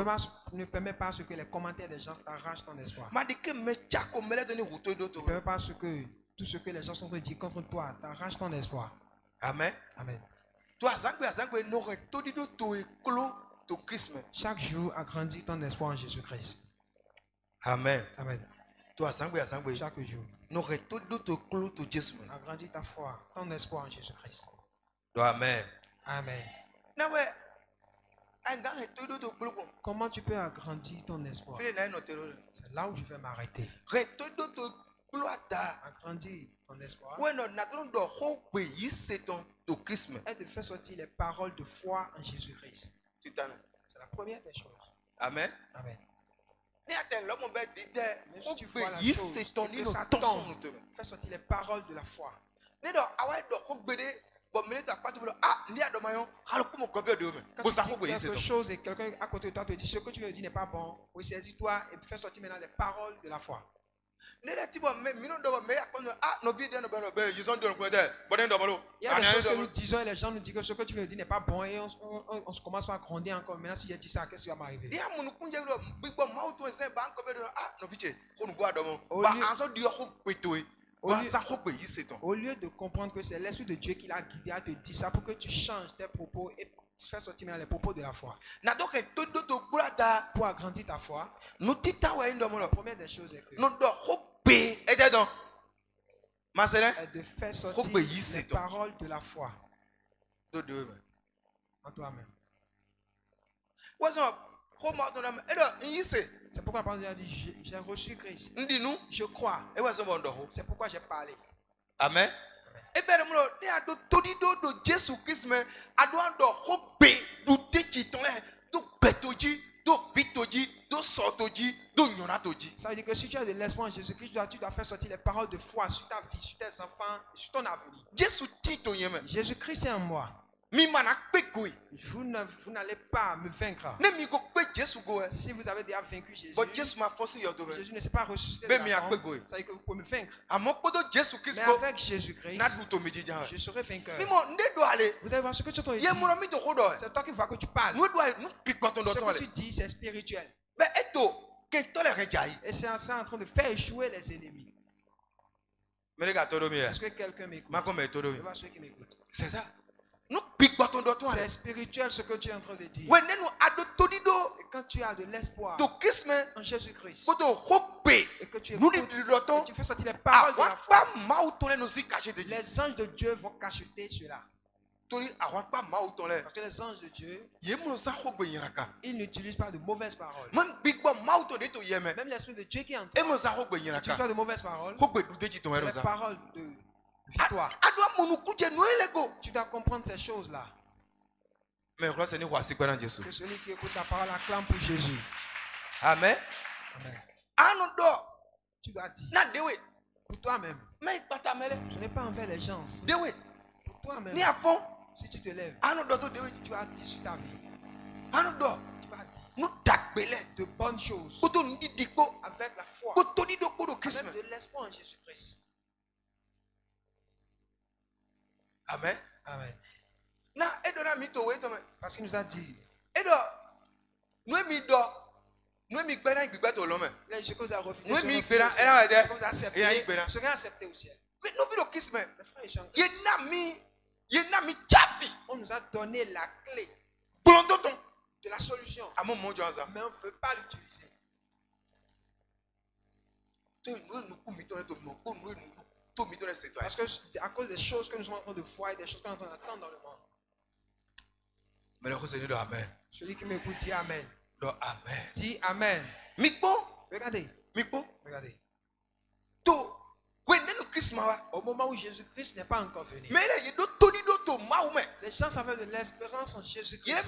Ne permets pas à ce que les commentaires des gens t'arrachent ton espoir. Mandike me chako mele to ni todido to. Ne permets pas à ce que tout ce que les gens sont en train de dire contre toi t'arrache ton espoir. Amen. Amen. To azangbe no re todido to e klo to Christmas. Chaque jour, agrandis ton espoir en Jésus-Christ. Amen. Amen. To azangbe Chaque jour, no re todido to klo to Jesu. agrandis ta foi, ton espoir en Jésus-Christ. Do amen. Amen. Na we anga re todido to klo ko. Comment tu peux agrandir ton espoir? File na no tero. C'est là où je vais m'arrêter. Re todido to klo ata. Agrandir ton espoir We no na to do ho pe yi seton to Christmas. est de faire sortir les paroles de foi en Jésus-Christ. Titana. C'est la première des choses. Amen. Amen. Ni ate lo mo be dide Même ho si tu pe vois la yi chose, seton et ni que no ça ton tombe, son to. fais sortir les paroles de la foi. Ne do awa do ho gbede bo mele to apatu bolo ah ndi adomayon halo ko mo gobe de o me. Quand Bo tu sa ho dis pe yi quelque seton. chose et quelqu'un à côté de toi te dit ce que tu veux dire n'est pas bon, oui, saisis-toi et fais sortir maintenant les paroles de la foi. Ne le ti bo me mi no do bo me akon ah no bi de no be yi son do ko de. Bo den do bolo. Il y a des choses que nous disons et les gens nous disent que ce que tu veux dire n'est pas bon et on se commence par grandir encore. Maintenant, si j'ai dit ça, qu'est-ce qui va m'arriver? Dia munu kunje do bigbo ma to se ba ko be do ah no biche ko nu go adomo. Au Ba lieu- anso di ho pe to e. Au Ba lieu- sa ho pe yi seton. Au lieu de comprendre que c'est l'Esprit de Dieu qui l'a guidé à te dire ça pour que tu changes tes propos et faire sortir maintenant les propos de la foi. Na do ke to do to kulada. Pour agrandir ta foi, No tita wa ndo mo la lo. première des choses est, que, No do ho pe e de don. Masere est de faire Faut sortir que y les c'est paroles de la foi do de me. en toi-même. Wazo ho ma to na me e do yi se C'est pourquoi la parole de Dieu a dit j'ai reçu Christ. ndi nu Je crois. e wazo mo ndo ho. C'est pourquoi j'ai parlé. Amen. Ebere mu lo ni ado todi do Jesu Christ me ado ando ho pe du techi ton le do petoji do vitoji do sotoji do nyona toji. Ça veut dire que si tu as de l'espoir en Jésus-Christ, tu dois faire sortir les paroles de foi sur ta vie, sur tes enfants, sur ton avenir. Jesu ti to yeme. Jésus-Christ est en moi. Mi mana pe koi. Vous n'allez pas me vaincre. Ne mi go pe Jesu go e. Si vous avez déjà vaincu Jésus, But Jesu ma force yo to be. Jésus ne s'est pas ressuscité Ben, de mais la à mort. quoi goûter? Ça veut dire que vous pouvez me vaincre. Amo podo Jesu Christ Mais go. avec Jésus-Christ, Na du to meji ja. je serai vainqueur. Mi mo nde do ale. Vous allez voir ce que tu as dit. Ye mo mi to ho do. C'est toi qui vois que tu parles. Nu do ale nu pikwa ton do Ce to que ale. tu dis, c'est spirituel. Be eto ken to le rejai. Et c'est ça en train de faire échouer les ennemis. Mere ga to do mi e. Est-ce que quelqu'un m'écoute? Ma ko me to do Je mi. vois ceux qui m'écoutent. C'est ça. Nu pikwa ton do to ale. C'est spirituel ce que tu es en train de dire. We ne nu ado todido Et quand tu as de l'espoir to kisme en Jésus-Christ podo hope. et que tu Nu di écoutes, do to. et tu fais sortir les Ah, paroles de wa la foi, pa ma o to le no si caché de Dieu. les anges de Dieu vont cacheter cela. Tori awa pa ma o to le. Parce que les anges de Dieu, Ye mo sa ho gbe yiraka. ils n'utilisent pas de mauvaises paroles. Man bigbo ma o to de to yeme. Même l'Esprit de Dieu qui est en E toi mo sa ho gbe n'utilise yiraka. pas de mauvaises paroles. Ho gbe du deji to C'est ero les sa. paroles de victoire. Ado amunu kuje no ele go. Tu dois comprendre ces choses-là. Mais je crois que c'est nous voici dans Jésus. Que celui qui écoute la parole acclame pour Jésus. Amen. Amen. Anu do Tu dois dire na dewe. pour toi-même. Mais pata mele. Ce n'est pas envers les gens. Dewe. Pour toi-même. Ni afon. Si tu te lèves, Anu do to dewe. tu vas dire sur ta vie. Anu do. Tu vas dire Nu dagbele. de bonnes choses Koto ndi dikpo. avec la foi. Koto di do kodo Christ. Avec de l'espoir en Jésus-Christ. Amen. Amen. Na edo na mi to we to me. Parce qu'il nous a dit, Edo. Nu mi do. Nu mi gbe na gbigbe to lo me. il a dit ce que vous avez refusé. Oui, sera mais il refusé verra, au ciel. elle a dit, Ce que vous avez accepté, il a dit, il verra. sera accepté au ciel. Mais nu bi do Christ me. Les frères et sœurs, Ye na mi Yenami Javi. On nous a donné la clé Blondoton. de la solution, À mon mot, Johnson. mais on ne veut pas l'utiliser. Parce que à cause des choses que nous sommes en train de voir et des choses que nous sommes en train d'attendre dans le monde. Mais le Seigneur, Amen. Celui qui m'écoute, dit Amen. Amen. Dis Amen. Mikpo. Regardez, Mikpo. regardez. To. Wendenu Kismawa. Au moment où Jésus-Christ n'est pas encore venu, Mais là, il doit Tony Doto Maoume. les gens avaient de l'espérance en Il Jésus-Christ.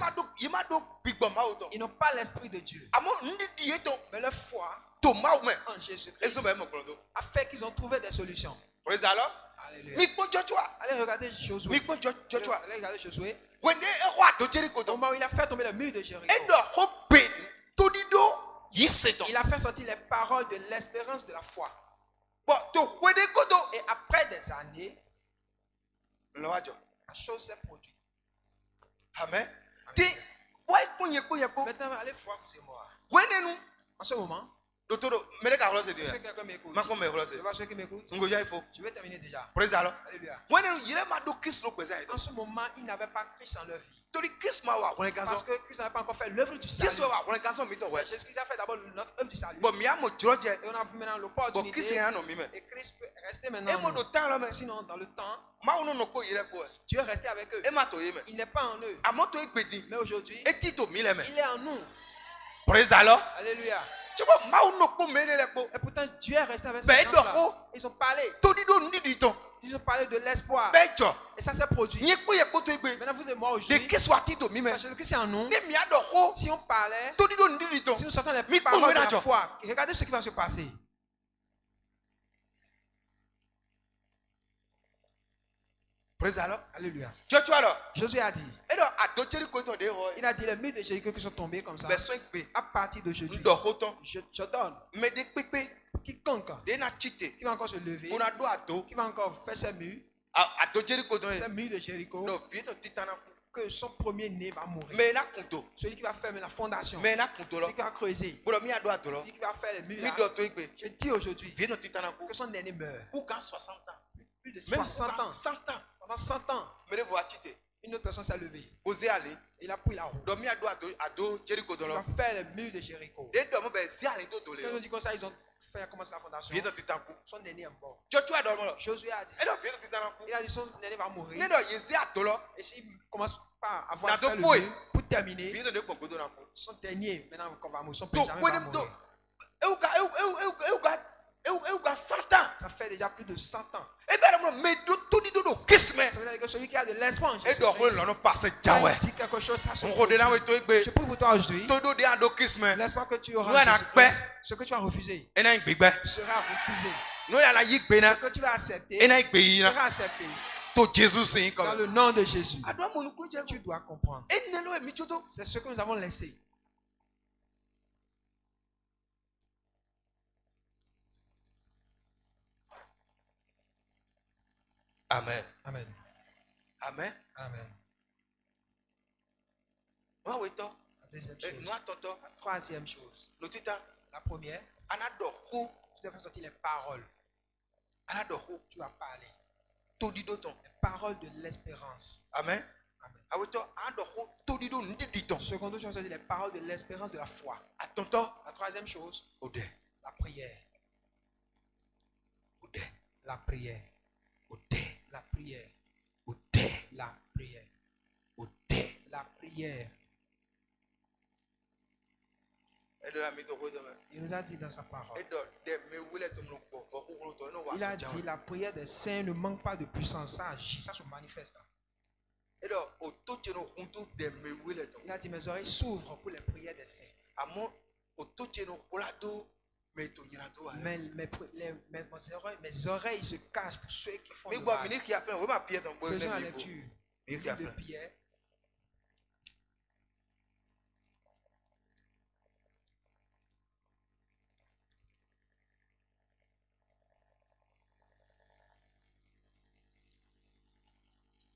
m'a donc Big Bamba. Ils n'ont pas l'esprit de Dieu. Amo Ndidi Eto. Mais leur foi To Maoume. en Et Jésus-Christ ça va me prendre. a fait qu'ils ont trouvé des solutions. Praise Allah. Alléluia. Mikpo Joshua. Allez regarder Josué. Mikpo Joshua. Allez regarder Josué. Wende Ewa to Jericho. Au moment où il a fait tomber le mur de Jéricho, Et de Hope. Tony Do. Yiseton. il a fait sortir les paroles de l'espérance de la foi. Bon, to Wende Kodo. Et après des années, Loajo. la chose s'est produite. Amen. Ti. Why Kunye. Maintenant, allez voir c'est moi. Wende nous. En ce moment, Docteur, mais les gars, c'est est-ce que dit. quelqu'un m'écoute? Mas comme Je vois ceux qui m'écoutent. Ngoja il faut. Je vais terminer déjà. Praise Allah. Alléluia. Wende nous. Il m'a donc Kiss no pesa. En ce moment, ils n'avaient pas Christ en leur vie. Tony Kiss Mawa. On est Parce gazon. que Christ n'avait pas encore fait l'œuvre du salut. Kiss Mawa. On est gazon. Mito ouais. C'est Jésus qui a fait d'abord notre œuvre du salut. Bon, miamo George. Et on a maintenant Bon, l'opportunité. Kiss est un homme. Et Christ peut rester Et maintenant. moi, de temps là, mais. Sinon, dans le temps, Mao no ko yire ko. Dieu est resté avec eux. E ma to yeme. Il n'est pas en eux. Amoto ekpedi. Mais aujourd'hui, E tito mileme. il est en nous. Praise Allah. Alléluia. Tu vois, Mao no ko mene le ko. Et pourtant, Dieu est resté avec Ben, ces gens-là. donc, Ils ont parlé. Todi do ndidi ton. Ils ont parlé de l'espoir. Bejo. Et ça s'est produit. Nye ko ye ko to ekpe. Maintenant, vous et moi De aujourd'hui, ke soit tito mime. parce que Jésus-Christ est en nous. Ne mi ado ko. Si on parlait, Todi do ndidi ton. si nous sortons les Mi paroles de konwe la na foi, regardez ce qui va se passer. Praise Allah. Alléluia. Tu vois alors. Josué a dit, E do ado cheri ko ton de ho. il a dit, les murs de Jéricho qui sont tombés comme ça, Version ekpe. à partir d'aujourd'hui, Ndo ho ton. je donne Me de pepe. quiconque De na chite. qui va encore se lever, On a do ado. qui va encore faire ses murs, Ado cheri ko ton. ces murs de Jéricho, No, vie ton titana. que son premier-né va mourir. Me na kunto. Celui qui va faire la fondation, Me na kunto lo. celui qui va creuser, Bro mi ado ado lo. celui qui va faire les murs, Mi là, do to ekpe. je dis aujourd'hui Vie ton titana ko. que son aîné meurt. Ou qu'à 60 ans. Plus de Même 60 ans. 100 ans. Pendant 100 ans, Mais les voix tite. une autre personne s'est levée. Osez aller. Il a pris la route. Dormi ado Jericho Il dans va l'homme. faire les murs de Jéricho. Des dormi ben si aller do Quand on dole. dit comme ça, ils ont fait commencer la fondation. Vie ton titanku. Son aîné est mort. Tu as dormi là. Josué a dit, Et donc vie ton titanku. il a dit son aîné va mourir. Ne do yezi atolo. Et s'il commence pas à avoir Na fait do le poe. mur, pour terminer, Vie ton de kongodo na ko. son dernier, maintenant qu'on va mourir, son Donc Benjamin when va them do. mourir. Eu ga 100 ans. Ça fait déjà plus de 100 ans. E ben mo me do to di do kiss me. Ça veut dire que celui qui a de l'espoir en E do ho Jésus-Christ, lo no passe quand jawe. il dit quelque chose, ça se On ko de na we produit. to egbe. Je prie pour toi aujourd'hui. To do de ado kiss me. L'espoir que tu auras Nous, on en a Jésus-Christ, ce que tu as refusé E na gbegbe. sera refusé. No ya la yi gbe na. Ce que tu vas accepter E na gbe yi na. sera accepté. To Jesus sin Dans comme. le nom de Jésus. Ado mo nu ko je. Tu dois comprendre. E ne lo e mi choto. C'est ce que nous avons laissé. Amen. Amen. Amen. Amen. Wa we to. La deuxième E chose. no atoto. La troisième chose. No tita. La première, Ana do ho. tu dois faire sortir les paroles. Ana do ho. Tu vas parler. To di do ton. Les paroles de l'espérance. Amen. Amen. Aweto ado ho to di do ndidi ton. Secondo, tu vas sortir les paroles de l'espérance de la foi. Atonto. La troisième chose, Ode. la prière. Ode. La prière. Ode. La prière. Ode. La prière. Ode. La prière. E do la mi to ko do me. Il nous a dit dans sa parole. E do de me wule to no ko ko ko to no wa Il a so dit jawe. la prière des saints ne manque pas de puissance. Ça agit, ça se manifeste. E do o to che no huntu de me wule to. Il a dit mes oreilles s'ouvrent pour les prières des saints. Amo o to che no ko la do me to nyina to wa. Mais mes oreilles se cachent pour ceux qui font Mi le gbo mal. mi ni ki afen we ma pie ton bo Faisons la ne mi fo. lecture. Mi ki Livre de afen. Pierre.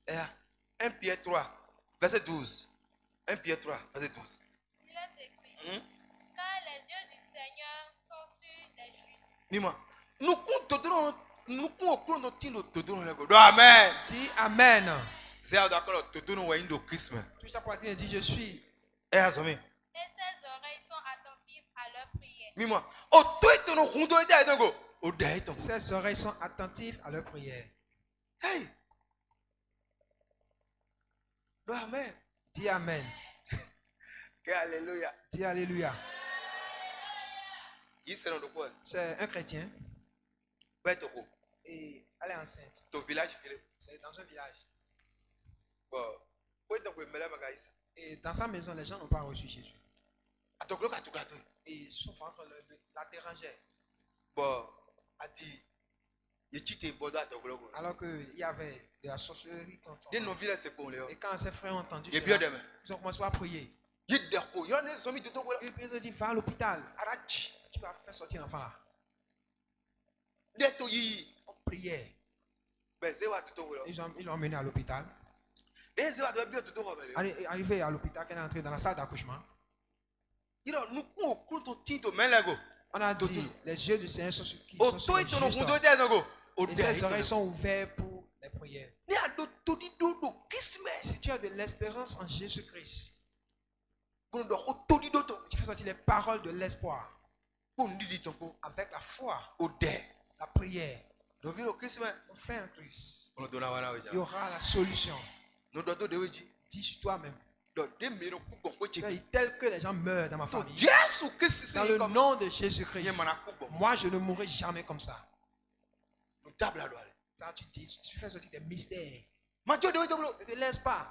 Eh, 1 Pierre 3 verset 12. 1 Pierre 3 verset 12. Il est écrit, Hmm? car les yeux du Seigneur sont sur les justes. Mima. Nous compte to do nous compte ko no tino to do le go. Do amen. Dis Amen. C'est à d'accord, tout nous voyons de Christ. Tout sa poitrine dit je suis. Eh, Azami. Et ses oreilles sont attentives à leurs prières. Dis-moi. Oh, toi, tu nous rendu à Etango. Oh, d'ailleurs. Ses oreilles sont attentives à leurs prières. Hey. Amen. Dis Amen. Alléluia. Dis Alléluia. Il s'est rendu quoi? C'est un chrétien Betoko. et elle est enceinte. Ton village, Philippe. C'est dans un village. Bon. Où est-ce que tu es? Et dans sa maison, les gens n'ont pas reçu Jésus. À ton globe, à tout gâteau. Et son ventre la dérangeait. Bon. A dit. Il tite Bodo à ton globe. Alors qu'il y avait de la sorcellerie contre Des non-villages, c'est bon, Léo. Et quand ses frères ont entendu Et bien cela, demain. ils ont commencé à prier. Il y a des gens qui sont mis tout au bout. Et puis ils ont dit, va à l'hôpital. Arachi. Tu vas faire sortir l'enfant là. Des toyi. On priait. Ben, c'est quoi tout au bout. Ils l'ont emmené à l'hôpital. Des gens qui ont bien tout au bout. Arrivé à l'hôpital, quand elle est entrée dans la salle d'accouchement, Il a nous compte au titre, mais là, go. on a dit, les yeux du Seigneur sont sur qui Oh, sont sur toi, les tu nous justes. rendu à Etango. Oh, Et ses oreilles sont ouvertes pour les prières. Il y a d'autres Christ. Si tu as de l'espérance en Jésus-Christ, Qu'on doit autour d'autres. tu fais sortir les paroles de l'espoir Qu'on dit ton coup. avec la foi, Au dé. la prière. Nous vivons au Christ. On fait un Christ. On donne à Il y aura la solution. nous doit tout de Dis sur toi-même. des minutes pour qu'on Tel que les gens meurent dans ma famille. Jésus Christ, Dans le nom de Jésus-Christ. nous Moi, je ne mourrai jamais comme ça. table à l'oreille. Ça, tu dis, tu fais sortir des mystères. Mathieu de Witoblo. Ne te laisse pas.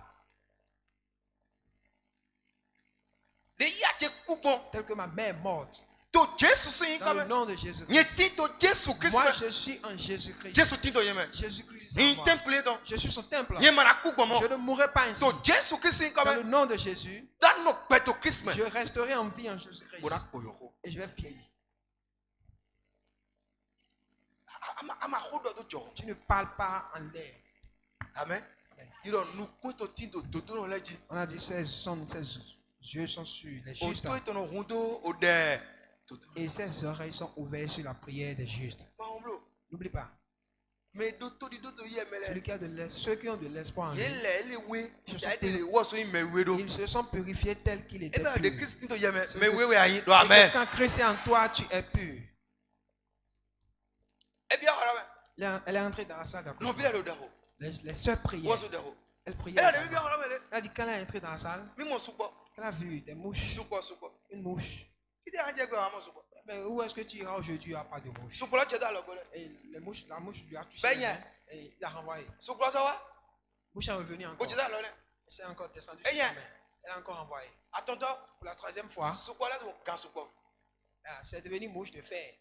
Les yachts coupons. Tel que ma mère est morte. To Jésus, c'est Dans quand le même. nom de Jésus-Christ. N'y a-t-il to Jésus Christ? Moi, je suis en Jésus-Christ. Jésus, tu dois Jésus-Christ, y c'est moi. temple donc. Je suis son temple. N'y a pas de coupe, Je ne mourrai pas ainsi. To Jésus Christ, c'est quand Dans le même. nom de Jésus, Dans nos bêtes au Christ, je resterai en vie en Jésus-Christ. Voilà, Koyoko. Et je vais vieillir. Ama rodo do John. Tu ne parles pas en l'air. Amen. Il a nous compte au titre de tout le dit. On a dit ses yeux sont sur les Au justes. toi, ton rondo, au dé. Et ses oreilles sont ouvertes sur la prière des justes. N'oublie pas. Mais d'autres dit d'autres y Celui qui a ceux qui ont de l'espoir en lui, ils se sont purifiés tels qu'ils étaient purs. Amen. Quand Christ est en toi, tu es pur. Eh bien, Elle est entrée dans la salle non, d'accouchement. Les sœurs priaient. Elle priait. Elle a dit quand elle est entrée dans la salle, elle a vu des mouches. Une mouche. Mais où est-ce que tu iras aujourd'hui? Il n'y a pas de mouche. Et la mouche lui a touché. Et il l'a renvoyé. La mouche est revenue encore. Elle s'est encore descendue. Elle a encore renvoyé. Pour la troisième fois, c'est devenu mouche de fer.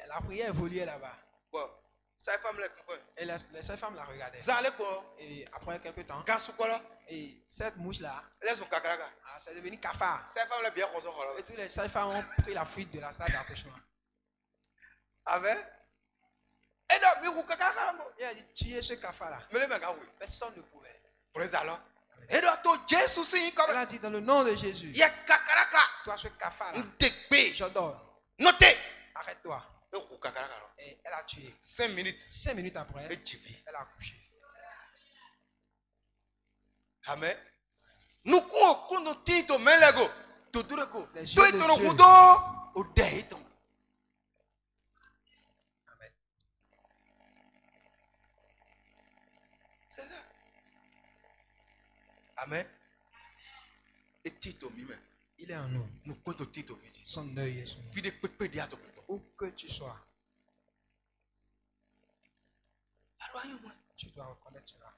La prière évoluait là-bas. Et cette femme la regardait. Et après quelques temps, et cette mouche-là, c'est devenu cafard. Et tous les cinq femmes ont pris la fuite de la salle d'accouchement. Il a dit tuer ce cafard-là. Personne ne pouvait. Elle a dit dans le nom de Jésus, toi ce cafard-là, j'adore. Notez. Arrête-toi. Et elle a tué. 5 minutes. 5 minutes après, elle a accouché. Amen. Nous courons nos titres, mais les gars, tout le monde. Les Toi, yeux de tu Dieu. au dé. Amen. C'est ça. Amen. Et titre, même. Il est en nous. Nous comptons titre, Son œil est sur nous. puis des pépés d'hiato. Où que tu sois, Alors, tu dois reconnaître cela.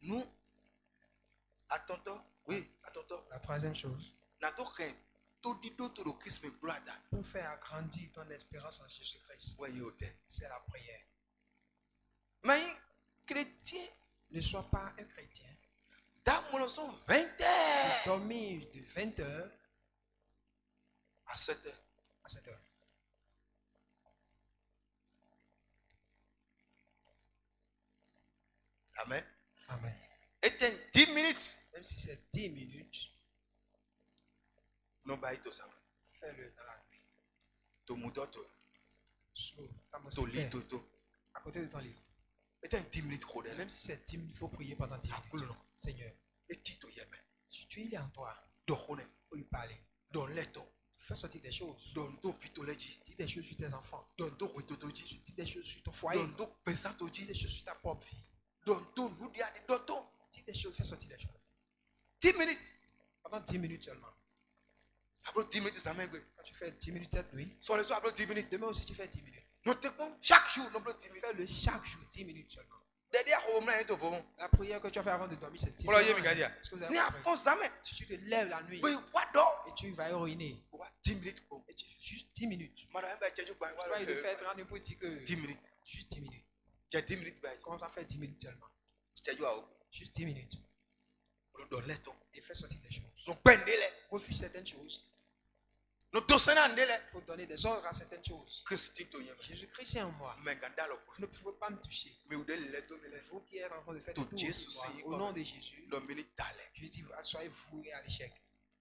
nous, attends, oui, attends, La troisième chose, n'attends rien. Tout dit d'autres le Christ me gloire. pour faire agrandir ton espérance en Jésus-Christ, Voyez au dé. c'est la prière. Mais chrétien, Ne sois pas un chrétien. dans mon son 20 heures Dormir de 20h à 7 heures. à 7h. Amen. Amen. Et 10 minutes. Même si c'est 10 minutes, Non, bah, tout ça. fais-le dans la nuit. Tout le monde, Sur ta ton lit, moustiquaire, toto. à côté de ton lit. Et tu as 10 minutes, gros. Même si c'est 10 minutes, il faut prier pendant 10 minutes. Seigneur, Et tu y es. si tu es en toi, Donne il faut lui parler. les tons. Fais sortir des choses. Donne ton vitologie. Dis des choses sur tes enfants. Donne ton retotoji. Dis des choses sur ton foyer. Donne ton pesatoji. Dis des choses sur ta propre vie. Donne ton roudia. Donne ton. Dis des choses, fais sortir des choses. 10 minutes. Pendant 10 minutes seulement. Après 10 minutes, ça m'a dit. Quand tu fais 10 minutes cette nuit, Sur les soirs, après 10 minutes. demain aussi tu fais 10 minutes. Chaque jour, non plus 10 minutes. Fais-le chaque jour, 10 minutes seulement. Derrière, on a un La prière que tu as fait avant de dormir, c'est 10 Voilà, minutes. il y a Est-ce que vous Ni avez compris? à jamais. Si tu te lèves la nuit Oui, what do? et tu vas uriner, 10 minutes. et juste 10 minutes. Madame, tu Tu vas lui faire te rendre pour dire que 10 minutes. juste 10 minutes. Tu as 10 minutes. Comment ça fait 10 minutes seulement? Tu as dit, Juste 10 minutes. on donne les tons. Et fais sortir des choses. Nous pendons les. Refuse certaines choses. Nous dossons les. Il faut donner des ordres à certaines choses. Christ, tu es. Jésus-Christ est en moi. Mais quand tu Vous ne pouvez pas me toucher. mais où les tons, Vous qui êtes en train de faire Tout tout Jésus, autour de c'est moi, au nom de Jésus, l'homme est talent. je dis, soyez voués à l'échec.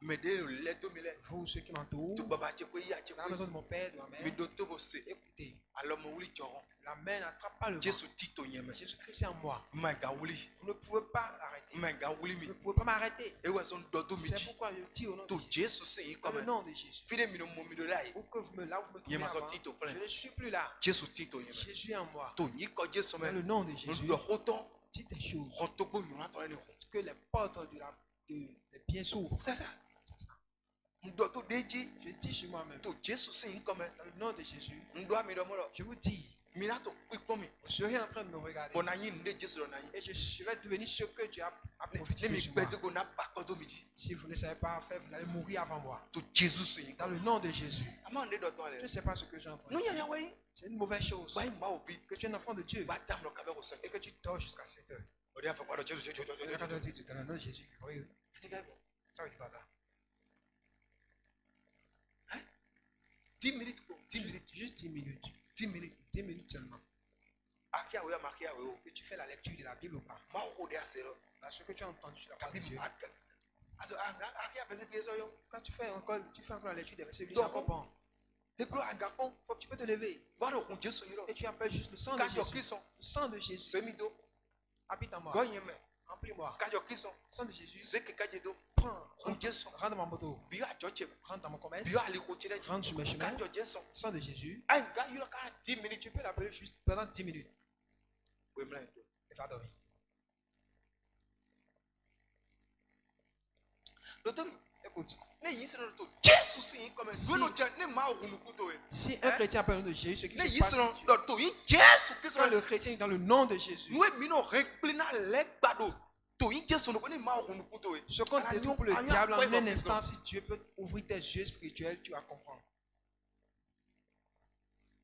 Mais dès le lait, Vous, ceux qui m'entourent, tu vas tu peux y aller. dans la maison de mon père, de ma mère, Mais d'autres aussi. écoutez, Alors, mon oui, tu auras. la main n'attrape pas le vent. Jésus, tu es. Jésus-Christ est en moi. Manga oui. Vous ne pouvez pas l'arrêter. Manga oui. Vous ne pouvez pas m'arrêter. Et où est-ce que C'est pourquoi je dis au nom de tu Jésus. Jésus, c'est Dans comme le nom de Jésus. Fidèle, mais non, mon là. Où que vous me, là où vous me Il trouvez m'a avant, sorti au plein. je ne suis plus là. Jésus, tu es. Jésus est en moi. Tu n'y connais Jésus, Dans le nom de nous Jésus, le rotons. dites des choses. Rotons, nous attendons. Que les portes des biens s'ouvrent. C'est ça. Nous doit tout dédier. Je dis sur moi-même. Tu Jésus, c'est comme. Dans le nom de Jésus, Nous doit me demander. je vous dis, Minato, oui, comme. vous serez en train de me regarder. On a une de Jésus, on a une. Et je vais devenir ce que Dieu a Les prophétisé sur moi. bêtes qu'on n'a pas quand on me dit. Si vous ne savez pas faire, vous allez mourir avant moi. Tu Jésus, c'est Dans le nom de Jésus. comment on est dans ton Je ne sais pas ce que j'ai entendu. nous y a oui. C'est une mauvaise chose. Bah, il m'a oublié. Que tu es un enfant de Dieu Bah, dame, le caméra au sein. et que tu dors jusqu'à 7 heures. On dit, il faut pas de Jésus. Quand on dit dans le nom de Jésus, oui, ça veut dire pas ça. 10 minutes. 10 Juste, minutes. juste 10 minutes. 10 minutes. 10 minutes seulement. Akia, oui, marqué, oui. Que tu fais la lecture de la Bible ou pas. Moi, on dit assez là. Dans ce que tu as entendu sur la La parole de Bible, Dieu. also, Akia, faisait bien ça, yo. Quand tu fais encore la lecture des versets, c'est Donc, encore bon. Les gros, un garçon, Faut que tu peux te lever voilà, on Jésus, yo. et tu appelles juste le sang de Quand ils Jésus. sont, Le sang de Jésus c'est mido. habite en moi. Gagne, mais. Remplis-moi. Quand ils sont, Le sang de Jésus, c'est que quand ils sont, prends. on Jésus. Rentre dans ma moto. Bio à George, Rentre dans mon commerce. bio à l'écoutiller. Rentre sur mes chemins. Quand ils sont, Le sang de Jésus. un gars, il a 10 minutes. Tu peux l'appeler juste pendant 10 minutes. Oui, mais. Et va dormir. L'autre, Écoute, Jésus, c'est comme un. Nous, nous, ne m'a ou nous couteau. si un chrétien appelle le nom de Jésus, ce qui Ne se y passe, sont c'est dans tout. Jésus, qui que sont quand le chrétien est dans le nom de Jésus, nous, nous, réclina les badauds. To yi Jésus, nous, ne m'a ou nous couteau. ce qu'on détruit pour le diable en un instant, si Dieu peut ouvrir tes yeux spirituels, tu vas comprendre.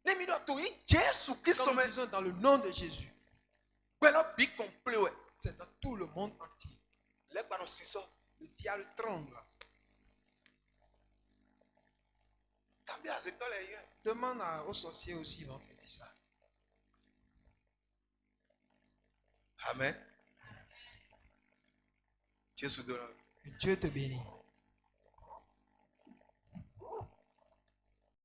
Ne mi do to yi Jésus, qui sont Comme nous disons dans le nom de Jésus, big complet, ouais. c'est dans tout le monde entier. Les badauds, c'est ça. Le diable tremble. Combien à cette heure-là, Demande aux sorciers aussi, ils vont te dire ça. Amen. Jésus donne. Que Dieu te bénisse.